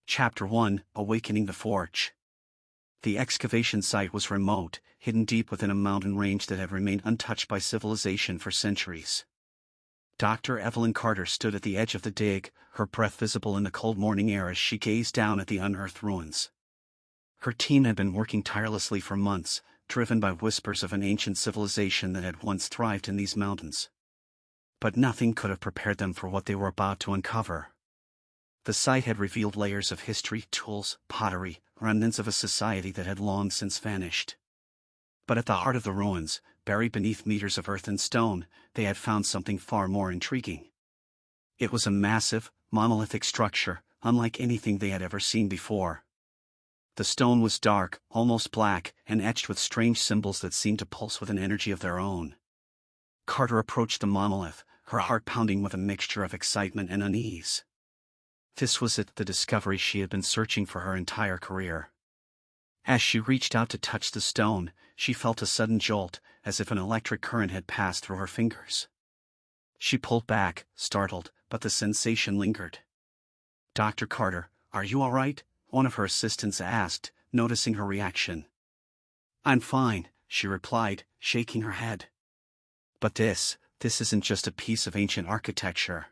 Chapter 1: Awakening the Forge. The excavation site was remote, hidden deep within a mountain range that had remained untouched by civilization for centuries. Dr. Evelyn Carter stood at the edge of the dig, her breath visible in the cold morning air as she gazed down at the unearthed ruins. Her team had been working tirelessly for months, driven by whispers of an ancient civilization that had once thrived in these mountains. But nothing could have prepared them for what they were about to uncover. The site had revealed layers of history, tools, pottery, remnants of a society that had long since vanished. But at the heart of the ruins, buried beneath meters of earth and stone, they had found something far more intriguing. It was a massive, monolithic structure, unlike anything they had ever seen before. The stone was dark, almost black, and etched with strange symbols that seemed to pulse with an energy of their own. Carter approached the monolith, her heart pounding with a mixture of excitement and unease. This was it, the discovery she had been searching for her entire career. As she reached out to touch the stone, she felt a sudden jolt, as if an electric current had passed through her fingers. She pulled back, startled, but the sensation lingered. "Dr. Carter, are you all right?" one of her assistants asked, noticing her reaction. "I'm fine," she replied, shaking her head. "But this isn't just a piece of ancient architecture.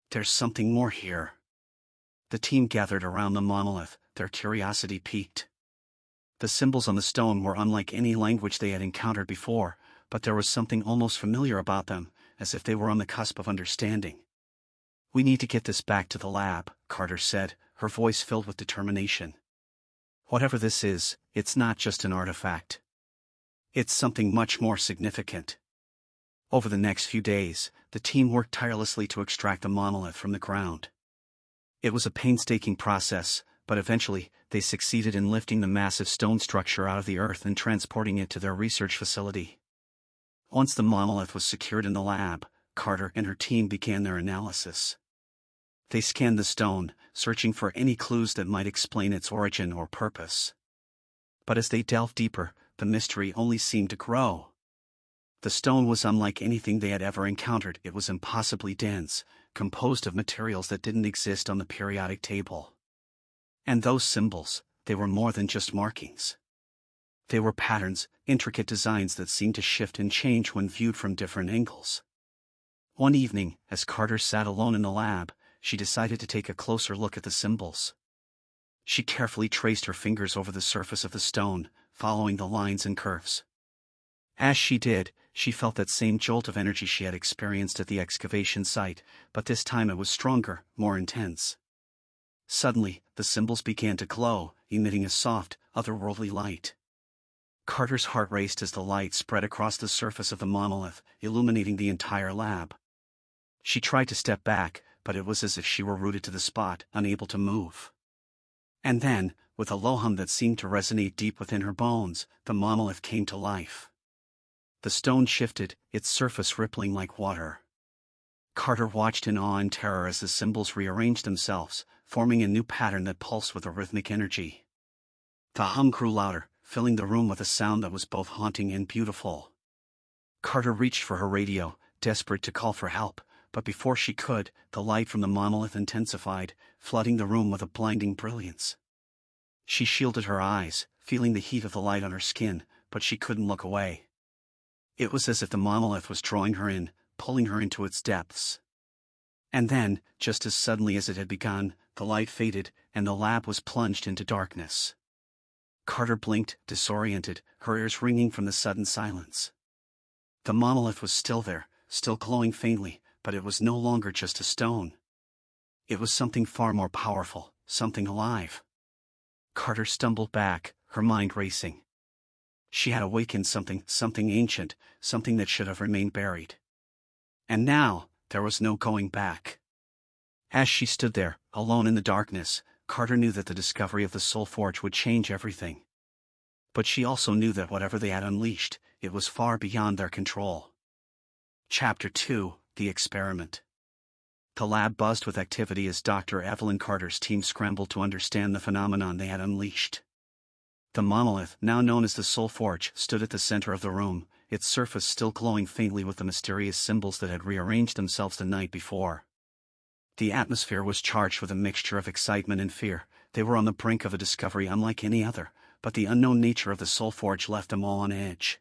There's something more here." The team gathered around the monolith, their curiosity piqued. The symbols on the stone were unlike any language they had encountered before, but there was something almost familiar about them, as if they were on the cusp of understanding. "We need to get this back to the lab," Carter said, her voice filled with determination. "Whatever this is, it's not just an artifact. It's something much more significant." Over the next few days, the team worked tirelessly to extract the monolith from the ground. It was a painstaking process, but eventually, they succeeded in lifting the massive stone structure out of the earth and transporting it to their research facility. Once the monolith was secured in the lab, Carter and her team began their analysis. They scanned the stone, searching for any clues that might explain its origin or purpose. But as they delved deeper, the mystery only seemed to grow. The stone was unlike anything they had ever encountered. It was impossibly dense, composed of materials that didn't exist on the periodic table. And those symbols, they were more than just markings. They were patterns, intricate designs that seemed to shift and change when viewed from different angles. One evening, as Carter sat alone in the lab, she decided to take a closer look at the symbols. She carefully traced her fingers over the surface of the stone, following the lines and curves. As she did, she felt that same jolt of energy she had experienced at the excavation site, but this time it was stronger, more intense. Suddenly, the symbols began to glow, emitting a soft, otherworldly light. Carter's heart raced as the light spread across the surface of the monolith, illuminating the entire lab. She tried to step back, but it was as if she were rooted to the spot, unable to move. And then, with a low hum that seemed to resonate deep within her bones, the monolith came to life. The stone shifted, its surface rippling like water. Carter watched in awe and terror as the symbols rearranged themselves, forming a new pattern that pulsed with a rhythmic energy. The hum grew louder, filling the room with a sound that was both haunting and beautiful. Carter reached for her radio, desperate to call for help, but before she could, the light from the monolith intensified, flooding the room with a blinding brilliance. She shielded her eyes, feeling the heat of the light on her skin, but she couldn't look away. It was as if the monolith was drawing her in, pulling her into its depths. And then, just as suddenly as it had begun, the light faded, and the lab was plunged into darkness. Carter blinked, disoriented, her ears ringing from the sudden silence. The monolith was still there, still glowing faintly, but it was no longer just a stone. It was something far more powerful, something alive. Carter stumbled back, her mind racing. She had awakened something ancient, something that should have remained buried. And now, there was no going back. As she stood there, alone in the darkness, Carter knew that the discovery of the Soulforge would change everything. But she also knew that whatever they had unleashed, it was far beyond their control. Chapter 2: The Experiment. The lab buzzed with activity as Dr. Evelyn Carter's team scrambled to understand the phenomenon they had unleashed. The monolith, now known as the Soulforge, stood at the center of the room, its surface still glowing faintly with the mysterious symbols that had rearranged themselves the night before. The atmosphere was charged with a mixture of excitement and fear. They were on the brink of a discovery unlike any other, but the unknown nature of the Soulforge left them all on edge.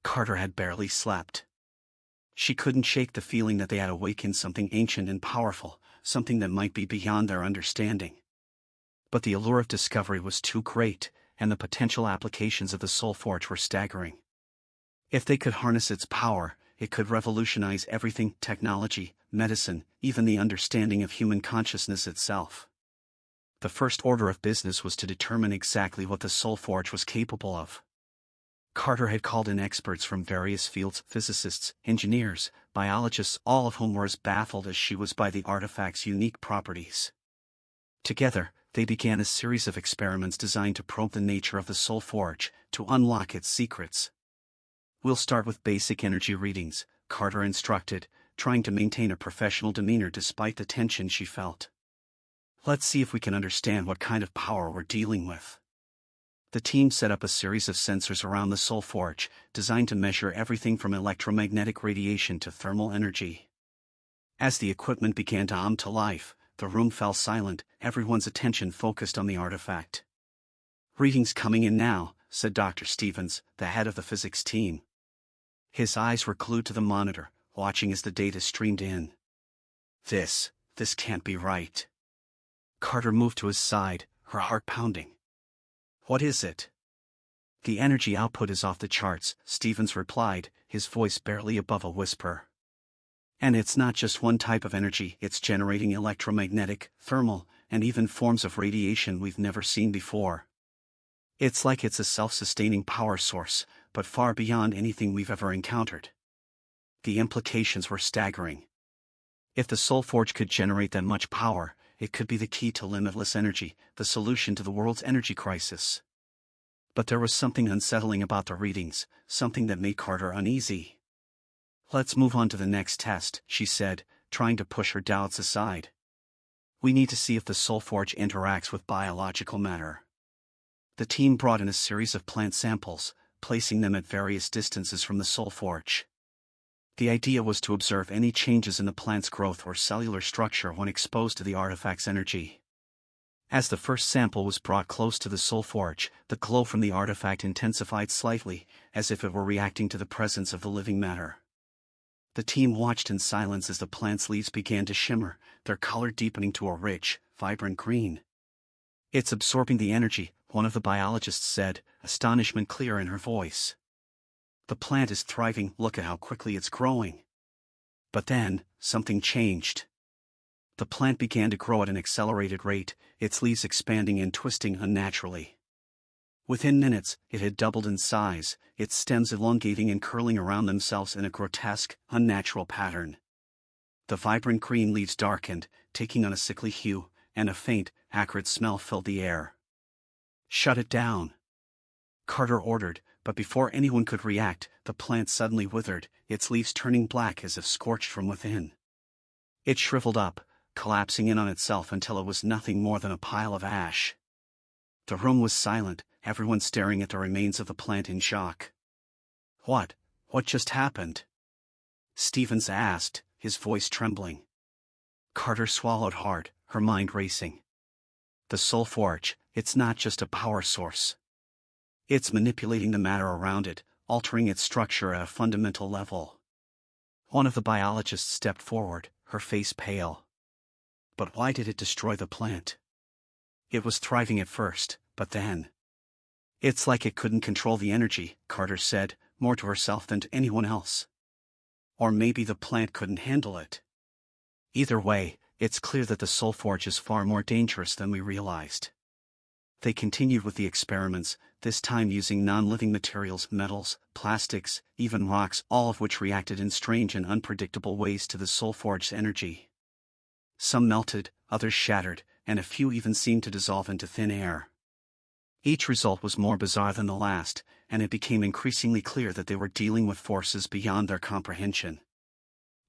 Carter had barely slept. She couldn't shake the feeling that they had awakened something ancient and powerful, something that might be beyond their understanding. But the allure of discovery was too great, and the potential applications of the Soulforge were staggering. If they could harness its power, it could revolutionize everything: technology, medicine, even the understanding of human consciousness itself. The first order of business was to determine exactly what the Soulforge was capable of. Carter had called in experts from various fields: physicists, engineers, biologists, all of whom were as baffled as she was by the artifact's unique properties. Together, they began a series of experiments designed to probe the nature of the Soulforge, to unlock its secrets. "We'll start with basic energy readings," Carter instructed, trying to maintain a professional demeanor despite the tension she felt. "Let's see if we can understand what kind of power we're dealing with." The team set up a series of sensors around the Soulforge, designed to measure everything from electromagnetic radiation to thermal energy. As the equipment began to hum to life, the room fell silent, everyone's attention focused on the artifact. "Readings coming in now," said Dr. Stevens, the head of the physics team. His eyes were glued to the monitor, watching as the data streamed in. This can't be right." Carter moved to his side, her heart pounding. "What is it?" "The energy output is off the charts," Stevens replied, his voice barely above a whisper. "And it's not just one type of energy, it's generating electromagnetic, thermal, and even forms of radiation we've never seen before. It's like it's a self-sustaining power source, but far beyond anything we've ever encountered." The implications were staggering. If the Soulforge could generate that much power, it could be the key to limitless energy, the solution to the world's energy crisis. But there was something unsettling about the readings, something that made Carter uneasy. "Let's move on to the next test," she said, trying to push her doubts aside. "We need to see if the Soulforge interacts with biological matter." The team brought in a series of plant samples, placing them at various distances from the Soulforge. The idea was to observe any changes in the plant's growth or cellular structure when exposed to the artifact's energy. As the first sample was brought close to the Soulforge, the glow from the artifact intensified slightly, as if it were reacting to the presence of the living matter. The team watched in silence as the plant's leaves began to shimmer, their color deepening to a rich, vibrant green. "It's absorbing the energy," one of the biologists said, astonishment clear in her voice. "The plant is thriving, look at how quickly it's growing." But then, something changed. The plant began to grow at an accelerated rate, its leaves expanding and twisting unnaturally. Within minutes, it had doubled in size, its stems elongating and curling around themselves in a grotesque, unnatural pattern. The vibrant green leaves darkened, taking on a sickly hue, and a faint, acrid smell filled the air. "Shut it down," Carter ordered, but before anyone could react, the plant suddenly withered, its leaves turning black as if scorched from within. It shriveled up, collapsing in on itself until it was nothing more than a pile of ash. The room was silent, everyone staring at the remains of the plant in shock. What just happened?" Stevens asked, his voice trembling. Carter swallowed hard, her mind racing. "The Soulforge, it's not just a power source. It's manipulating the matter around it, altering its structure at a fundamental level." One of the biologists stepped forward, her face pale. "But why did it destroy the plant?" "It was thriving at first, but then—" "It's like it couldn't control the energy," Carter said, more to herself than to anyone else. "Or maybe the plant couldn't handle it. Either way, it's clear that the Soulforge is far more dangerous than we realized." They continued with the experiments, this time using non-living materials, metals, plastics, even rocks, all of which reacted in strange and unpredictable ways to the Soulforge's energy. Some melted, others shattered, and a few even seemed to dissolve into thin air. Each result was more bizarre than the last, and it became increasingly clear that they were dealing with forces beyond their comprehension.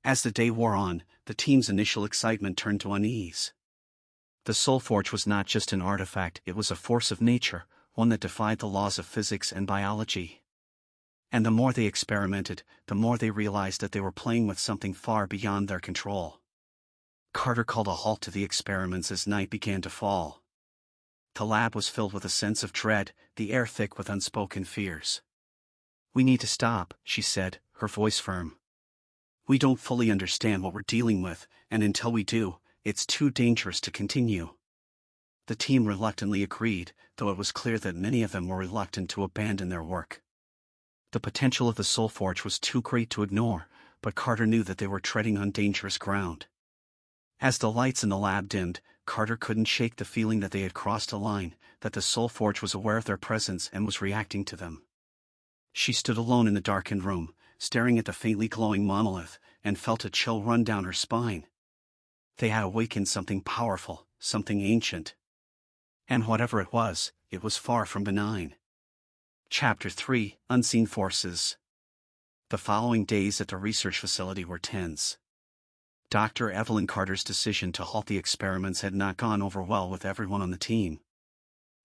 As the day wore on, the team's initial excitement turned to unease. The Soulforge was not just an artifact, it was a force of nature, one that defied the laws of physics and biology. And the more they experimented, the more they realized that they were playing with something far beyond their control. Carter called a halt to the experiments as night began to fall. The lab was filled with a sense of dread, the air thick with unspoken fears. "We need to stop," she said, her voice firm. "We don't fully understand what we're dealing with, and until we do, it's too dangerous to continue." The team reluctantly agreed, though it was clear that many of them were reluctant to abandon their work. The potential of the Soulforge was too great to ignore, but Carter knew that they were treading on dangerous ground. As the lights in the lab dimmed, Carter couldn't shake the feeling that they had crossed a line, that the Soulforge was aware of their presence and was reacting to them. She stood alone in the darkened room, staring at the faintly glowing monolith, and felt a chill run down her spine. They had awakened something powerful, something ancient. And whatever it was far from benign. Chapter 3: Unseen Forces. The following days at the research facility were tense. Dr. Evelyn Carter's decision to halt the experiments had not gone over well with everyone on the team.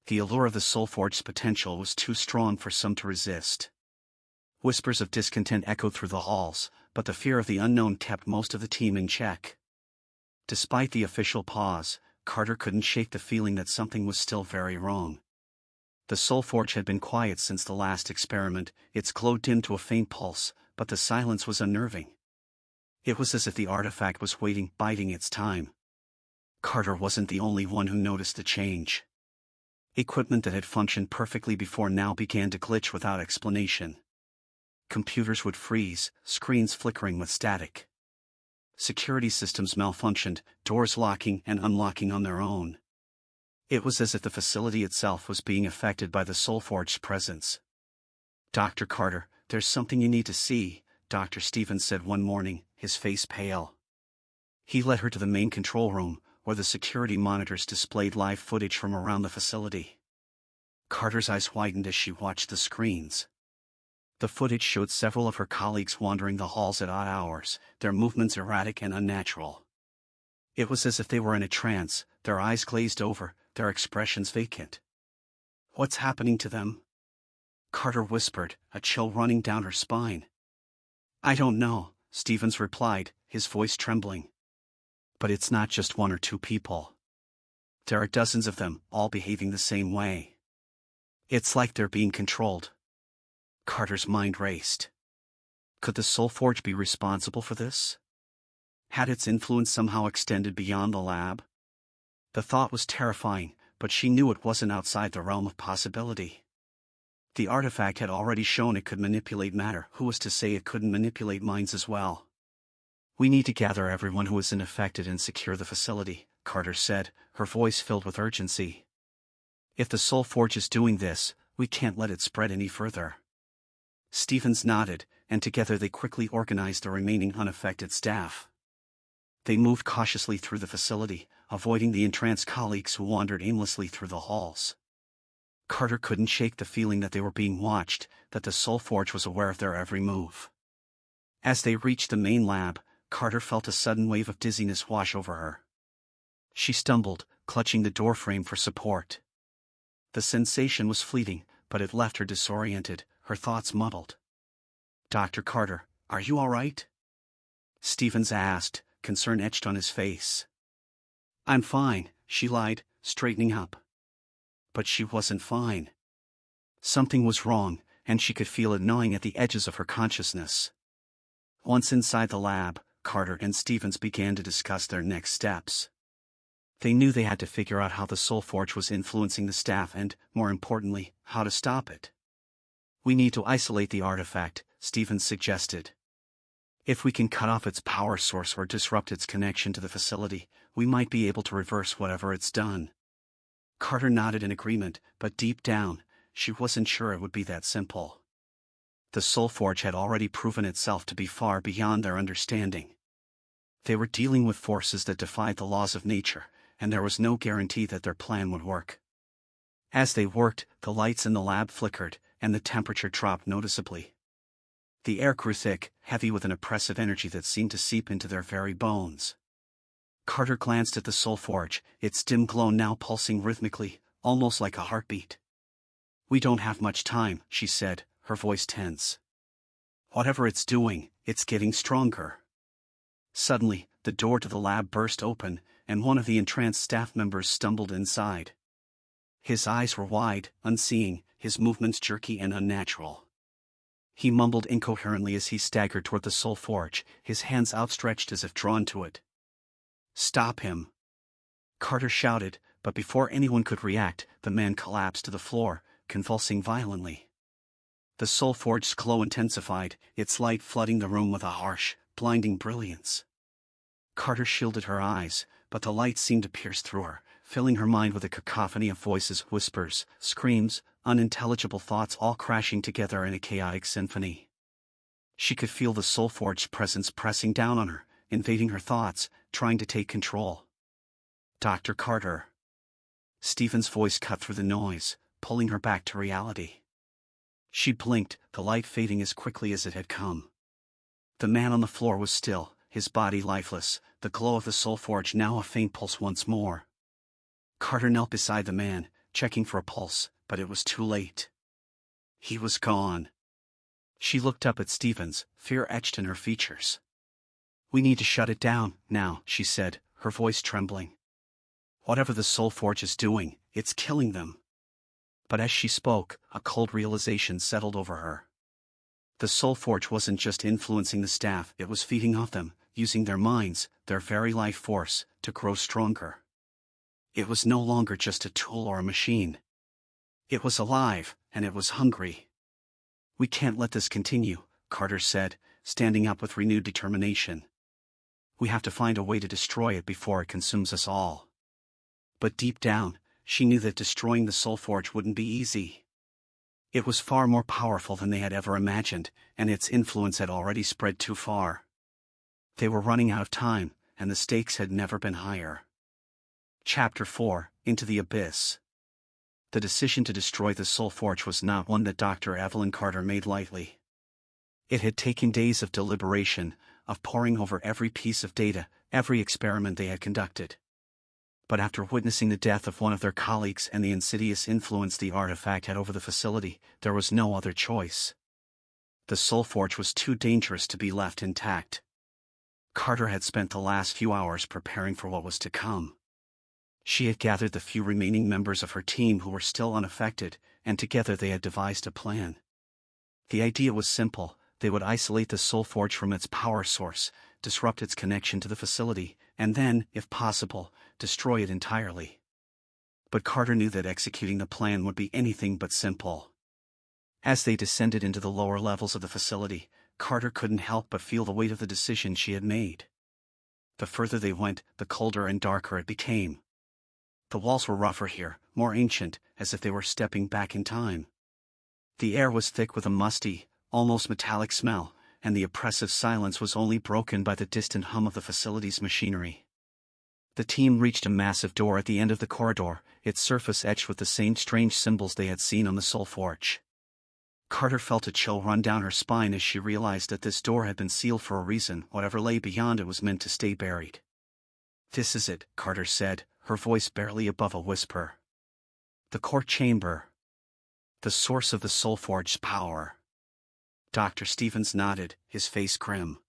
The allure of the Soulforge's potential was too strong for some to resist. Whispers of discontent echoed through the halls, but the fear of the unknown kept most of the team in check. Despite the official pause, Carter couldn't shake the feeling that something was still very wrong. The Soulforge had been quiet since the last experiment, its glow dimmed to a faint pulse, but the silence was unnerving. It was as if the artifact was waiting, biding its time. Carter wasn't the only one who noticed the change. Equipment that had functioned perfectly before now began to glitch without explanation. Computers would freeze, screens flickering with static. Security systems malfunctioned, doors locking and unlocking on their own. It was as if the facility itself was being affected by the Soulforge's presence. "Dr. Carter, there's something you need to see," Dr. Stevens said one morning, his face pale. He led her to the main control room, where the security monitors displayed live footage from around the facility. Carter's eyes widened as she watched the screens. The footage showed several of her colleagues wandering the halls at odd hours, their movements erratic and unnatural. It was as if they were in a trance, their eyes glazed over, their expressions vacant. "What's happening to them?" Carter whispered, a chill running down her spine. "I don't know," Stevens replied, his voice trembling. "But it's not just one or two people. There are dozens of them, all behaving the same way. It's like they're being controlled." Carter's mind raced. Could the Soulforge be responsible for this? Had its influence somehow extended beyond the lab? The thought was terrifying, but she knew it wasn't outside the realm of possibility. The artifact had already shown it could manipulate matter, who was to say it couldn't manipulate minds as well? "We need to gather everyone who isn't affected and secure the facility," Carter said, her voice filled with urgency. "If the Soulforge is doing this, we can't let it spread any further." Stevens nodded, and together they quickly organized the remaining unaffected staff. They moved cautiously through the facility, avoiding the entranced colleagues who wandered aimlessly through the halls. Carter couldn't shake the feeling that they were being watched, that the Soulforge was aware of their every move. As they reached the main lab, Carter felt a sudden wave of dizziness wash over her. She stumbled, clutching the doorframe for support. The sensation was fleeting, but it left her disoriented, her thoughts muddled. "Dr. Carter, are you all right?" Stevens asked, concern etched on his face. "I'm fine," she lied, straightening up. But she wasn't fine. Something was wrong, and she could feel it gnawing at the edges of her consciousness. Once inside the lab, Carter and Stevens began to discuss their next steps. They knew they had to figure out how the Soulforge was influencing the staff and, more importantly, how to stop it. "We need to isolate the artifact," Stevens suggested. "If we can cut off its power source or disrupt its connection to the facility, we might be able to reverse whatever it's done." Carter nodded in agreement, but deep down, she wasn't sure it would be that simple. The Soulforge had already proven itself to be far beyond their understanding. They were dealing with forces that defied the laws of nature, and there was no guarantee that their plan would work. As they worked, the lights in the lab flickered, and the temperature dropped noticeably. The air grew thick, heavy with an oppressive energy that seemed to seep into their very bones. Carter glanced at the Soulforge, its dim glow now pulsing rhythmically, almost like a heartbeat. "We don't have much time," she said, her voice tense. "Whatever it's doing, it's getting stronger." Suddenly, the door to the lab burst open, and one of the entranced staff members stumbled inside. His eyes were wide, unseeing, his movements jerky and unnatural. He mumbled incoherently as he staggered toward the Soulforge, his hands outstretched as if drawn to it. "Stop him!" Carter shouted, but before anyone could react, the man collapsed to the floor, convulsing violently. The Soulforge's glow intensified, its light flooding the room with a harsh, blinding brilliance. Carter shielded her eyes, but the light seemed to pierce through her, filling her mind with a cacophony of voices, whispers, screams, unintelligible thoughts all crashing together in a chaotic symphony. She could feel the Soulforge's presence pressing down on her, invading her thoughts, trying to take control. "Dr. Carter." Stephen's voice cut through the noise, pulling her back to reality. She blinked, the light fading as quickly as it had come. The man on the floor was still, his body lifeless, the glow of the Soulforge now a faint pulse once more. Carter knelt beside the man, checking for a pulse, but it was too late. He was gone. She looked up at Stevens, fear etched in her features. "We need to shut it down, now," she said, her voice trembling. "Whatever the Soulforge is doing, it's killing them." But as she spoke, a cold realization settled over her. The Soulforge wasn't just influencing the staff, it was feeding off them, using their minds, their very life force, to grow stronger. It was no longer just a tool or a machine. It was alive, and it was hungry. "We can't let this continue," Carter said, standing up with renewed determination. "We have to find a way to destroy it before it consumes us all." But deep down, she knew that destroying the Soulforge wouldn't be easy. It was far more powerful than they had ever imagined, and its influence had already spread too far. They were running out of time, and the stakes had never been higher. Chapter 4, Into the Abyss. The decision to destroy the Soulforge was not one that Dr. Evelyn Carter made lightly. It had taken days of deliberation, of poring over every piece of data, every experiment they had conducted. But after witnessing the death of one of their colleagues and the insidious influence the artifact had over the facility, there was no other choice. The Soulforge was too dangerous to be left intact. Carter had spent the last few hours preparing for what was to come. She had gathered the few remaining members of her team who were still unaffected, and together they had devised a plan. The idea was simple: they would isolate the Soulforge from its power source, disrupt its connection to the facility, and then, if possible, destroy it entirely. But Carter knew that executing the plan would be anything but simple. As they descended into the lower levels of the facility, Carter couldn't help but feel the weight of the decision she had made. The further they went, the colder and darker it became. The walls were rougher here, more ancient, as if they were stepping back in time. The air was thick with a musty, almost metallic smell, and the oppressive silence was only broken by the distant hum of the facility's machinery. The team reached a massive door at the end of the corridor, its surface etched with the same strange symbols they had seen on the Soulforge. Carter felt a chill run down her spine as she realized that this door had been sealed for a reason. Whatever lay beyond it was meant to stay buried. "This is it," Carter said, her voice barely above a whisper. "The core chamber. The source of the Soulforge's power." Dr. Stevens nodded, his face grim.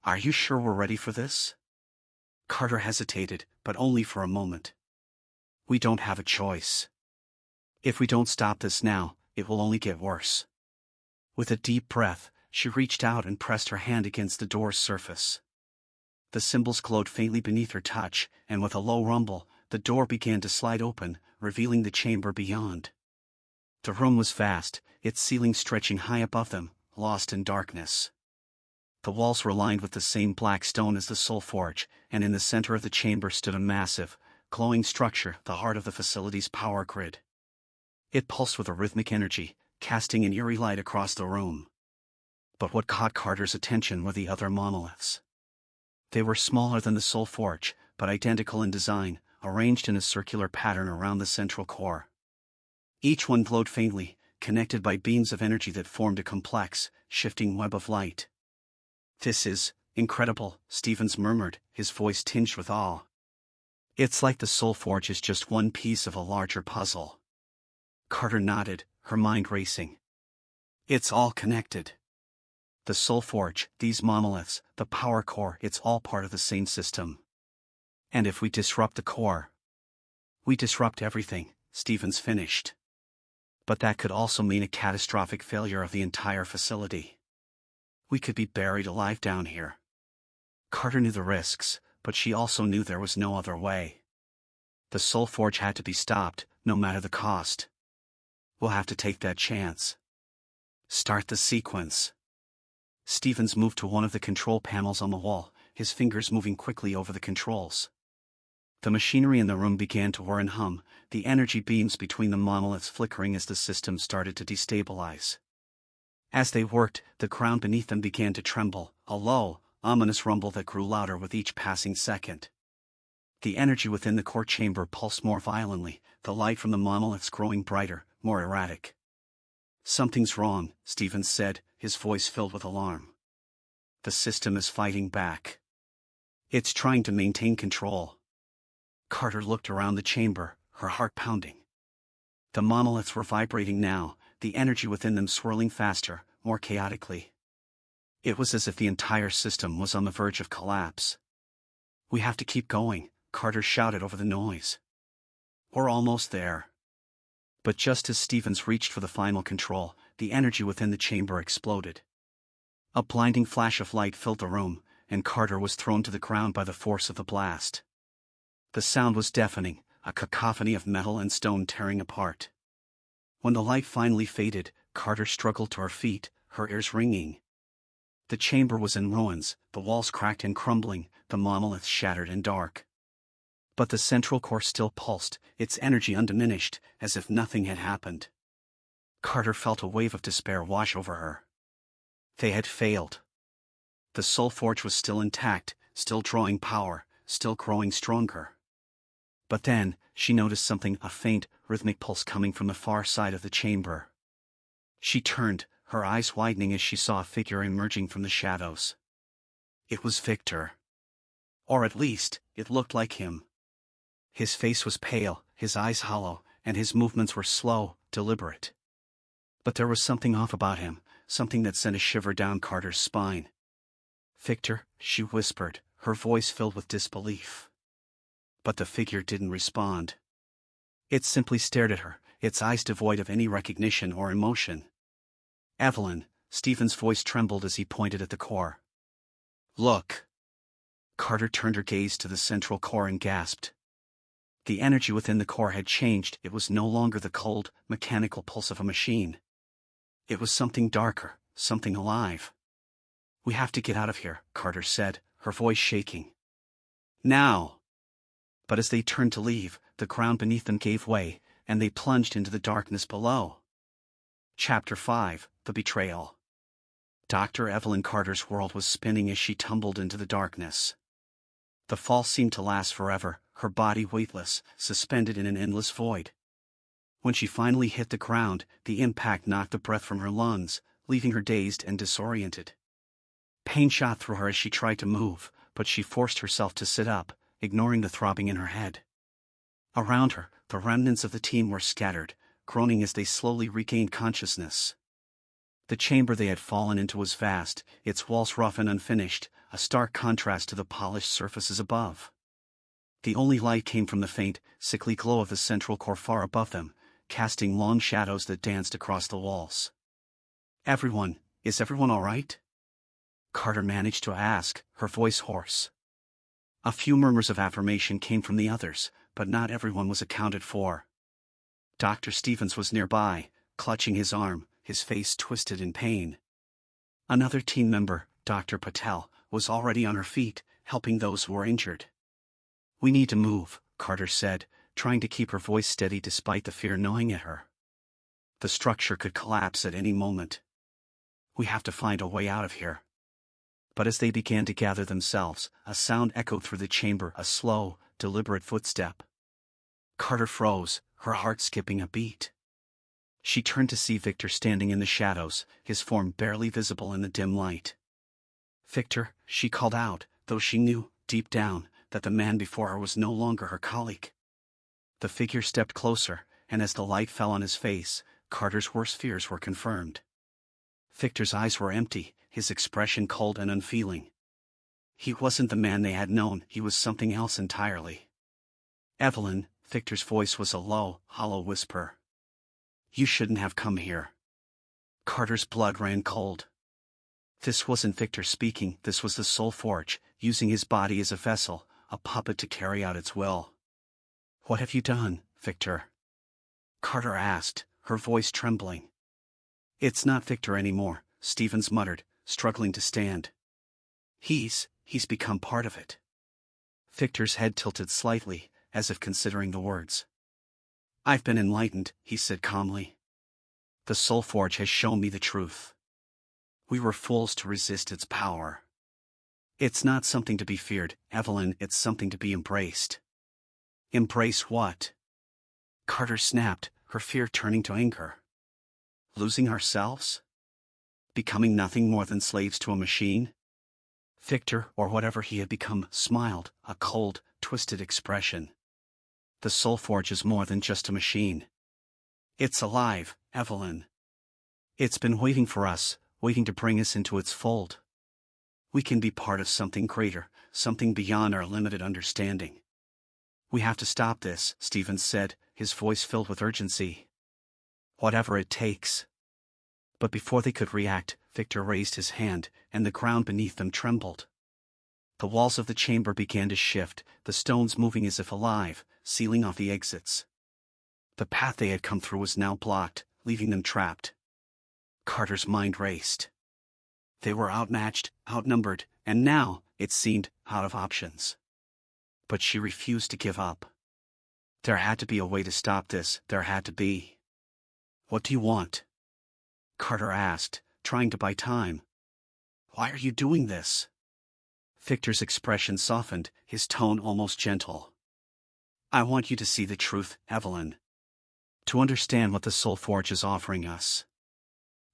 "Are you sure we're ready for this?" Carter hesitated, but only for a moment. "We don't have a choice. If we don't stop this now, it will only get worse." With a deep breath, she reached out and pressed her hand against the door's surface. The symbols glowed faintly beneath her touch, and with a low rumble, the door began to slide open, revealing the chamber beyond. The room was vast, its ceiling stretching high above them, lost in darkness. The walls were lined with the same black stone as the Soulforge, and in the center of the chamber stood a massive, glowing structure, the heart of the facility's power grid. It pulsed with a rhythmic energy, casting an eerie light across the room. But what caught Carter's attention were the other monoliths. They were smaller than the Soulforge, but identical in design, arranged in a circular pattern around the central core. Each one glowed faintly, connected by beams of energy that formed a complex, shifting web of light. "This is incredible," Stevens murmured, his voice tinged with awe. "It's like the Soulforge is just one piece of a larger puzzle." Carter nodded, her mind racing. "It's all connected. The Soulforge, these monoliths, the power core, it's all part of the same system. And if we disrupt the core, we disrupt everything, Stevens finished. But that could also mean a catastrophic failure of the entire facility. We could be buried alive down here. Carter knew the risks, but she also knew there was no other way. The Soulforge had to be stopped, no matter the cost. We'll have to take that chance. Start the sequence. Stevens moved to one of the control panels on the wall, his fingers moving quickly over the controls. The machinery in the room began to whir and hum, the energy beams between the monoliths flickering as the system started to destabilize. As they worked, the ground beneath them began to tremble, a low, ominous rumble that grew louder with each passing second. The energy within the core chamber pulsed more violently, the light from the monoliths growing brighter, more erratic. Something's wrong, Stevens said, his voice filled with alarm. The system is fighting back. It's trying to maintain control. Carter looked around the chamber, her heart pounding. The monoliths were vibrating now, the energy within them swirling faster, more chaotically. It was as if the entire system was on the verge of collapse. We have to keep going, Carter shouted over the noise. We're almost there. But just as Stevens reached for the final control, the energy within the chamber exploded. A blinding flash of light filled the room, and Carter was thrown to the ground by the force of the blast. The sound was deafening, a cacophony of metal and stone tearing apart. When the light finally faded, Carter struggled to her feet, her ears ringing. The chamber was in ruins, the walls cracked and crumbling, the monoliths shattered and dark. But the central core still pulsed, its energy undiminished, as if nothing had happened. Carter felt a wave of despair wash over her. They had failed. The Soulforge was still intact, still drawing power, still growing stronger. But then, she noticed something, a faint, rhythmic pulse coming from the far side of the chamber. She turned, her eyes widening as she saw a figure emerging from the shadows. It was Victor. Or at least, it looked like him. His face was pale, his eyes hollow, and his movements were slow, deliberate. But there was something off about him, something that sent a shiver down Carter's spine. "Victor," she whispered, her voice filled with disbelief. But the figure didn't respond. It simply stared at her, its eyes devoid of any recognition or emotion. "Evelyn," Stephen's voice trembled as he pointed at the core. "Look." Carter turned her gaze to the central core and gasped. The energy within the core had changed, it was no longer the cold, mechanical pulse of a machine. It was something darker, something alive. "We have to get out of here," Carter said, her voice shaking. "Now!" But as they turned to leave, the ground beneath them gave way, and they plunged into the darkness below. Chapter 5, The Betrayal. Dr. Evelyn Carter's world was spinning as she tumbled into the darkness. The fall seemed to last forever, her body weightless, suspended in an endless void. When she finally hit the ground, the impact knocked the breath from her lungs, leaving her dazed and disoriented. Pain shot through her as she tried to move, but she forced herself to sit up, ignoring the throbbing in her head. Around her, the remnants of the team were scattered, groaning as they slowly regained consciousness. The chamber they had fallen into was vast, its walls rough and unfinished, a stark contrast to the polished surfaces above. The only light came from the faint, sickly glow of the central core far above them, casting long shadows that danced across the walls. Is everyone all right?" Carter managed to ask, her voice hoarse. A few murmurs of affirmation came from the others, but not everyone was accounted for. Dr. Stevens was nearby, clutching his arm, his face twisted in pain. Another team member, Dr. Patel, was already on her feet, helping those who were injured. "We need to move," Carter said, trying to keep her voice steady despite the fear gnawing at her. "The structure could collapse at any moment. We have to find a way out of here." But as they began to gather themselves, a sound echoed through the chamber, a slow, deliberate footstep. Carter froze, her heart skipping a beat. She turned to see Victor standing in the shadows, his form barely visible in the dim light. "Victor," she called out, though she knew, deep down, that the man before her was no longer her colleague. The figure stepped closer, and as the light fell on his face, Carter's worst fears were confirmed. Victor's eyes were empty, his expression cold and unfeeling. He wasn't the man they had known, he was something else entirely. Evelyn, Victor's voice was a low, hollow whisper. You shouldn't have come here. Carter's blood ran cold. This wasn't Victor speaking, this was the Soulforge, using his body as a vessel, a puppet to carry out its will. What have you done, Victor? Carter asked, her voice trembling. It's not Victor anymore, Stevens muttered, struggling to stand. He's become part of it. Victor's head tilted slightly, as if considering the words. I've been enlightened, he said calmly. The Soulforge has shown me the truth. We were fools to resist its power. It's not something to be feared, Evelyn, it's something to be embraced. Embrace what? Carter snapped, her fear turning to anger. Losing ourselves? Becoming nothing more than slaves to a machine? Victor, or whatever he had become, smiled, a cold, twisted expression. The Soulforge is more than just a machine. It's alive, Evelyn. It's been waiting for us, waiting to bring us into its fold. We can be part of something greater, something beyond our limited understanding. We have to stop this, Stevens said, his voice filled with urgency. Whatever it takes. But before they could react, Victor raised his hand, and the ground beneath them trembled. The walls of the chamber began to shift, the stones moving as if alive, sealing off the exits. The path they had come through was now blocked, leaving them trapped. Carter's mind raced. They were outmatched, outnumbered, and now, it seemed, out of options. But she refused to give up. There had to be a way to stop this, there had to be. What do you want? Carter asked, trying to buy time. Why are you doing this? Victor's expression softened, his tone almost gentle. I want you to see the truth, Evelyn. To understand what the Soulforge is offering us.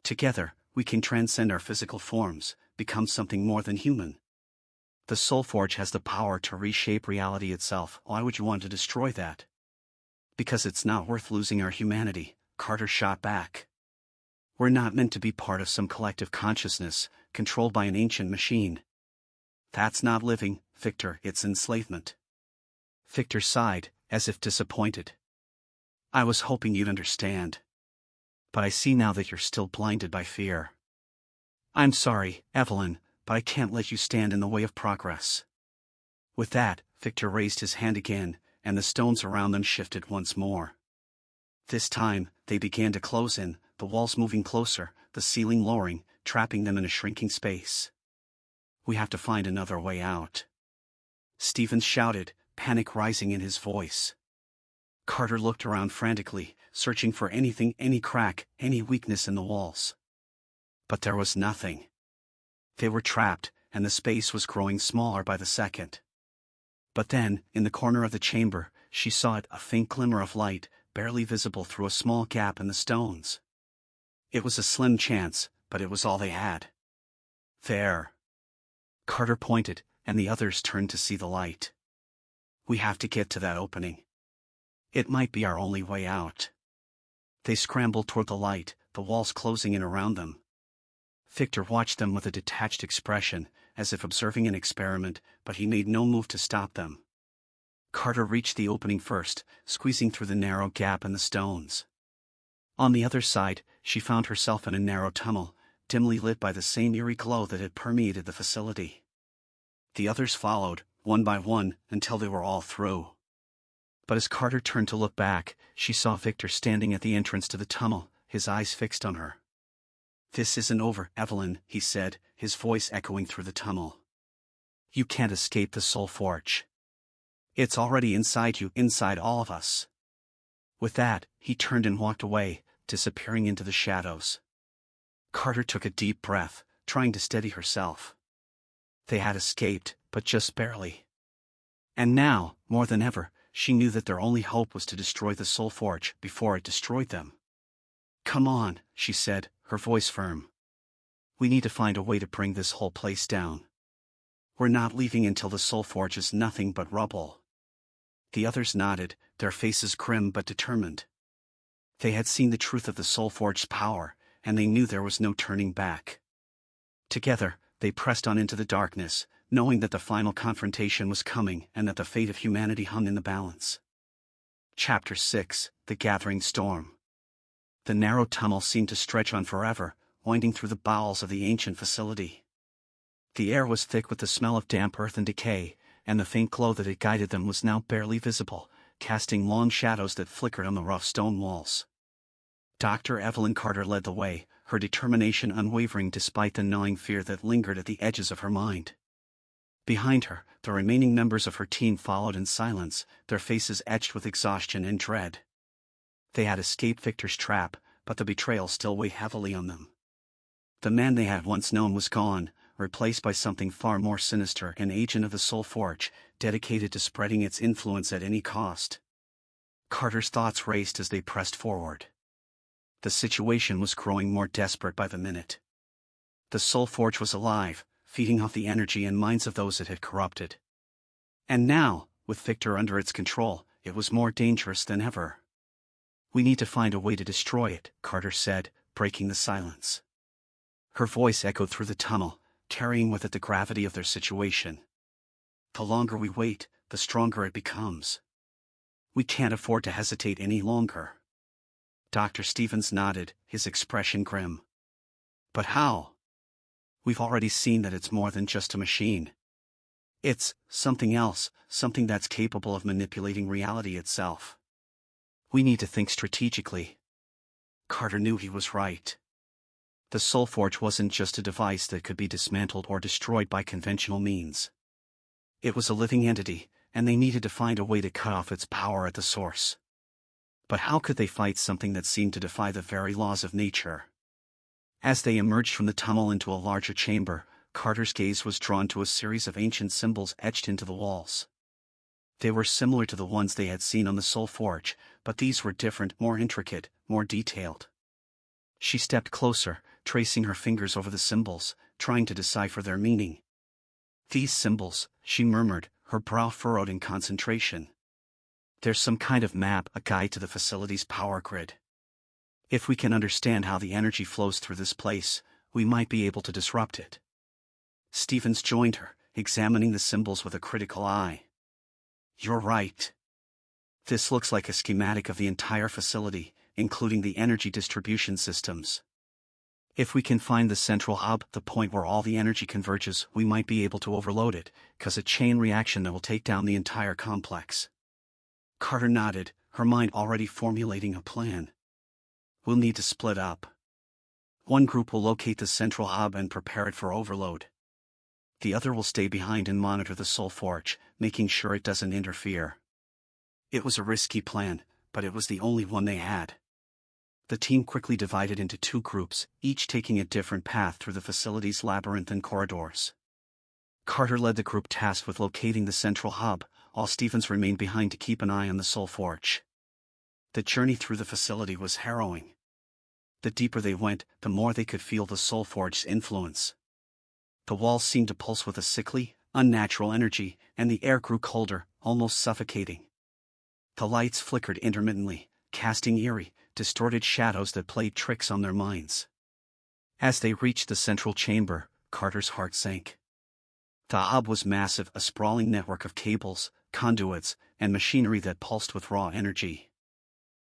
Together, we can transcend our physical forms, become something more than human. The Soulforge has the power to reshape reality itself. Why would you want to destroy that? Because it's not worth losing our humanity, Carter shot back. We're not meant to be part of some collective consciousness, controlled by an ancient machine. That's not living, Victor, it's enslavement. Victor sighed, as if disappointed. I was hoping you'd understand. But I see now that you're still blinded by fear. I'm sorry, Evelyn, but I can't let you stand in the way of progress. With that, Victor raised his hand again, and the stones around them shifted once more. This time, they began to close in, the walls moving closer, the ceiling lowering, trapping them in a shrinking space. We have to find another way out. Stevens shouted, panic rising in his voice. Carter looked around frantically, searching for anything, any crack, any weakness in the walls. But there was nothing. They were trapped, and the space was growing smaller by the second. But then, in the corner of the chamber, she saw it, a faint glimmer of light, barely visible through a small gap in the stones. It was a slim chance, but it was all they had. There. Carter pointed, and the others turned to see the light. We have to get to that opening. It might be our only way out. They scrambled toward the light, the walls closing in around them. Victor watched them with a detached expression, as if observing an experiment, but he made no move to stop them. Carter reached the opening first, squeezing through the narrow gap in the stones. On the other side, she found herself in a narrow tunnel, dimly lit by the same eerie glow that had permeated the facility. The others followed, one by one, until they were all through. But as Carter turned to look back, she saw Victor standing at the entrance to the tunnel, his eyes fixed on her. This isn't over, Evelyn, he said, his voice echoing through the tunnel. You can't escape the Soulforge. It's already inside you, inside all of us. With that, he turned and walked away, disappearing into the shadows. Carter took a deep breath, trying to steady herself. They had escaped, but just barely. And now, more than ever, she knew that their only hope was to destroy the Soulforge before it destroyed them. Come on, she said, her voice firm. We need to find a way to bring this whole place down. We're not leaving until the Soulforge is nothing but rubble. The others nodded, their faces grim but determined. They had seen the truth of the Soulforge's power, and they knew there was no turning back. Together, they pressed on into the darkness, knowing that the final confrontation was coming and that the fate of humanity hung in the balance. Chapter 6: The Gathering Storm. The narrow tunnel seemed to stretch on forever, winding through the bowels of the ancient facility. The air was thick with the smell of damp earth and decay, and the faint glow that had guided them was now barely visible, casting long shadows that flickered on the rough stone walls. Dr. Evelyn Carter led the way, her determination unwavering despite the gnawing fear that lingered at the edges of her mind. Behind her, the remaining members of her team followed in silence, their faces etched with exhaustion and dread. They had escaped Victor's trap, but the betrayal still weighed heavily on them. The man they had once known was gone, replaced by something far more sinister, an agent of the Soulforge, dedicated to spreading its influence at any cost. Carter's thoughts raced as they pressed forward. The situation was growing more desperate by the minute. The Soulforge was alive, feeding off the energy and minds of those it had corrupted. And now, with Victor under its control, it was more dangerous than ever. "We need to find a way to destroy it," Carter said, breaking the silence. Her voice echoed through the tunnel, carrying with it the gravity of their situation. "The longer we wait, the stronger it becomes. We can't afford to hesitate any longer." Dr. Stevens nodded, his expression grim. "But how? We've already seen that it's more than just a machine. It's something else, something that's capable of manipulating reality itself. We need to think strategically." Carter knew he was right. The Soulforge wasn't just a device that could be dismantled or destroyed by conventional means. It was a living entity, and they needed to find a way to cut off its power at the source. But how could they fight something that seemed to defy the very laws of nature? As they emerged from the tunnel into a larger chamber, Carter's gaze was drawn to a series of ancient symbols etched into the walls. They were similar to the ones they had seen on the Soulforge, but these were different, more intricate, more detailed. She stepped closer, tracing her fingers over the symbols, trying to decipher their meaning. "These symbols," she murmured, her brow furrowed in concentration. "There's some kind of map, a guide to the facility's power grid. If we can understand how the energy flows through this place, we might be able to disrupt it." Stevens joined her, examining the symbols with a critical eye. "You're right. This looks like a schematic of the entire facility, including the energy distribution systems. If we can find the central hub, the point where all the energy converges, we might be able to overload it, cause a chain reaction that will take down the entire complex." Carter nodded, her mind already formulating a plan. "We'll need to split up. One group will locate the central hub and prepare it for overload. The other will stay behind and monitor the Soulforge, making sure it doesn't interfere." It was a risky plan, but it was the only one they had. The team quickly divided into two groups, each taking a different path through the facility's labyrinthine corridors. Carter led the group tasked with locating the central hub, while Stevens remained behind to keep an eye on the Soulforge. The journey through the facility was harrowing. The deeper they went, the more they could feel the Soulforge's influence. The walls seemed to pulse with a sickly, unnatural energy, and the air grew colder, almost suffocating. The lights flickered intermittently, casting eerie, distorted shadows that played tricks on their minds. As they reached the central chamber, Carter's heart sank. The hub was massive, a sprawling network of cables, conduits, and machinery that pulsed with raw energy.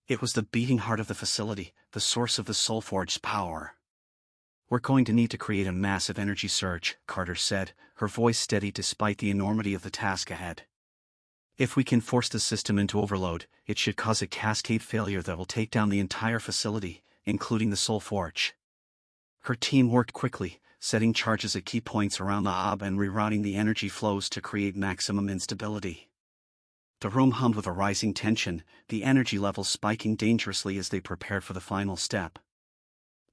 It was the beating heart of the facility, the source of the Soulforge's power. "We're going to need to create a massive energy surge," Carter said, her voice steady despite the enormity of the task ahead. "If we can force the system into overload, it should cause a cascade failure that will take down the entire facility, including the Soulforge." Her team worked quickly, setting charges at key points around the hub and rerouting the energy flows to create maximum instability. The room hummed with a rising tension, the energy levels spiking dangerously as they prepared for the final step.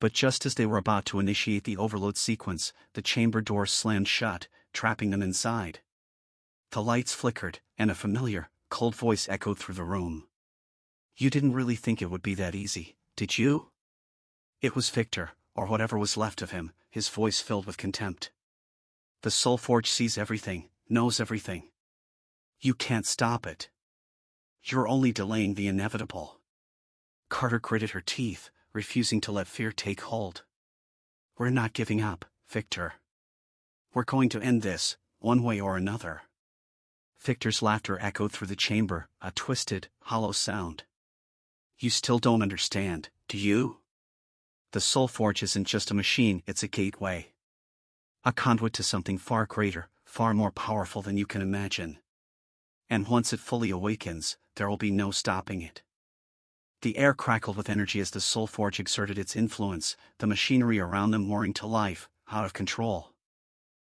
But just as they were about to initiate the overload sequence, the chamber doors slammed shut, trapping them inside. The lights flickered, and a familiar, cold voice echoed through the room. "You didn't really think it would be that easy, did you?" It was Victor, or whatever was left of him, his voice filled with contempt. "The Soulforge sees everything, knows everything. You can't stop it. You're only delaying the inevitable." Carter gritted her teeth, refusing to let fear take hold. "We're not giving up," Victor. We're going to end this, one way or another. Victor's laughter echoed through the chamber, a twisted, hollow sound. You still don't understand, do you? The Soulforge isn't just a machine, it's a gateway. A conduit to something far greater, far more powerful than you can imagine. And once it fully awakens, there will be no stopping it. The air crackled with energy as the Soulforge exerted its influence, the machinery around them roaring to life, out of control.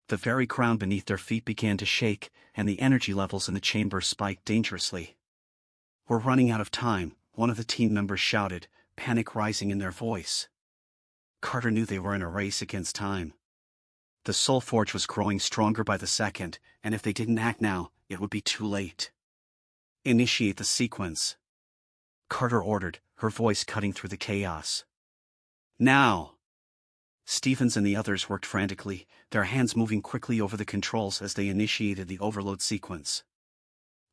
The very ground beneath their feet began to shake, and the energy levels in the chamber spiked dangerously. We're running out of time, one of the team members shouted, panic rising in their voice. Carter knew they were in a race against time. The Soulforge was growing stronger by the second, and if they didn't act now, it would be too late. Initiate the sequence. Carter ordered, her voice cutting through the chaos. Now! Stevens and the others worked frantically, their hands moving quickly over the controls as they initiated the overload sequence.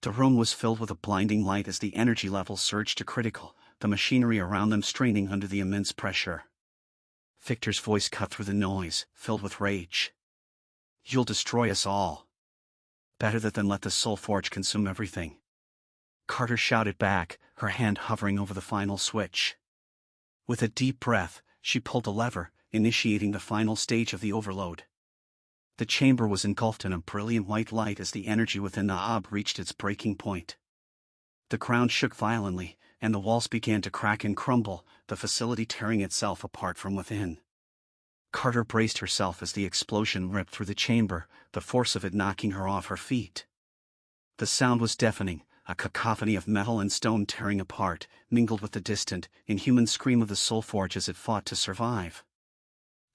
The room was filled with a blinding light as the energy levels surged to critical, the machinery around them straining under the immense pressure. Victor's voice cut through the noise, filled with rage. You'll destroy us all. Better that than let the Soulforge consume everything. Carter shouted back, her hand hovering over the final switch. With a deep breath, she pulled the lever, initiating the final stage of the overload. The chamber was engulfed in a brilliant white light as the energy within the orb reached its breaking point. The ground shook violently, and the walls began to crack and crumble, the facility tearing itself apart from within. Carter braced herself as the explosion ripped through the chamber, the force of it knocking her off her feet. The sound was deafening, a cacophony of metal and stone tearing apart, mingled with the distant, inhuman scream of the Soulforge as it fought to survive.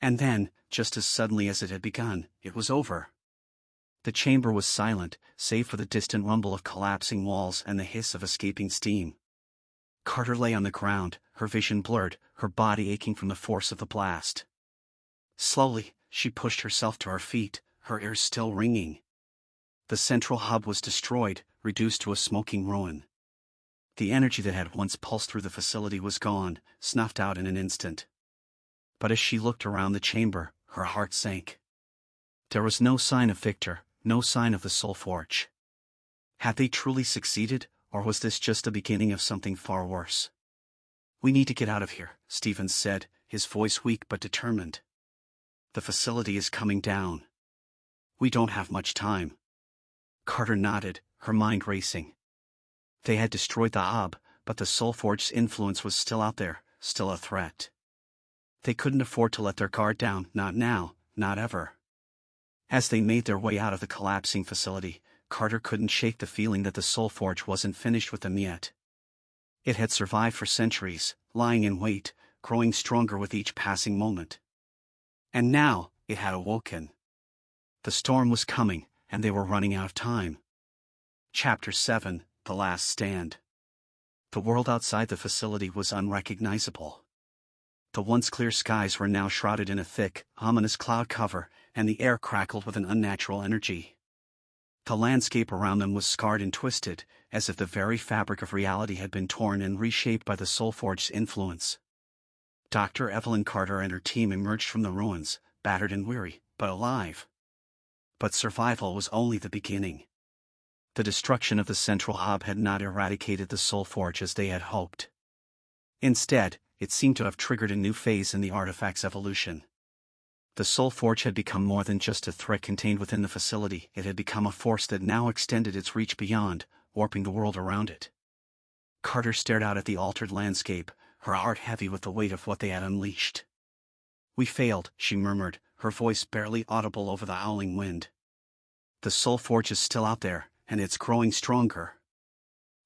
And then, just as suddenly as it had begun, it was over. The chamber was silent, save for the distant rumble of collapsing walls and the hiss of escaping steam. Carter lay on the ground, her vision blurred, her body aching from the force of the blast. Slowly, she pushed herself to her feet, her ears still ringing. The central hub was destroyed, reduced to a smoking ruin. The energy that had once pulsed through the facility was gone, snuffed out in an instant. But as she looked around the chamber, her heart sank. There was no sign of Victor, no sign of the Soulforge. Had they truly succeeded, or was this just the beginning of something far worse? We need to get out of here, Stevens said, his voice weak but determined. The facility is coming down. We don't have much time. Carter nodded, her mind racing. They had destroyed the orb, but the Soulforge's influence was still out there, still a threat. They couldn't afford to let their guard down, not now, not ever. As they made their way out of the collapsing facility, Carter couldn't shake the feeling that the Soulforge wasn't finished with them yet. It had survived for centuries, lying in wait, growing stronger with each passing moment. And now, it had awoken. The storm was coming, and they were running out of time. Chapter 7, The Last Stand. The world outside the facility was unrecognizable. The once clear skies were now shrouded in a thick, ominous cloud cover, and the air crackled with an unnatural energy. The landscape around them was scarred and twisted, as if the very fabric of reality had been torn and reshaped by the Soulforge's influence. Dr. Evelyn Carter and her team emerged from the ruins, battered and weary, but alive. But survival was only the beginning. The destruction of the central hub had not eradicated the Soulforge as they had hoped. Instead, it seemed to have triggered a new phase in the artifact's evolution. The Soulforge had become more than just a threat contained within the facility, it had become a force that now extended its reach beyond, warping the world around it. Carter stared out at the altered landscape, her heart heavy with the weight of what they had unleashed. We failed, she murmured, her voice barely audible over the howling wind. The Soulforge is still out there, and it's growing stronger.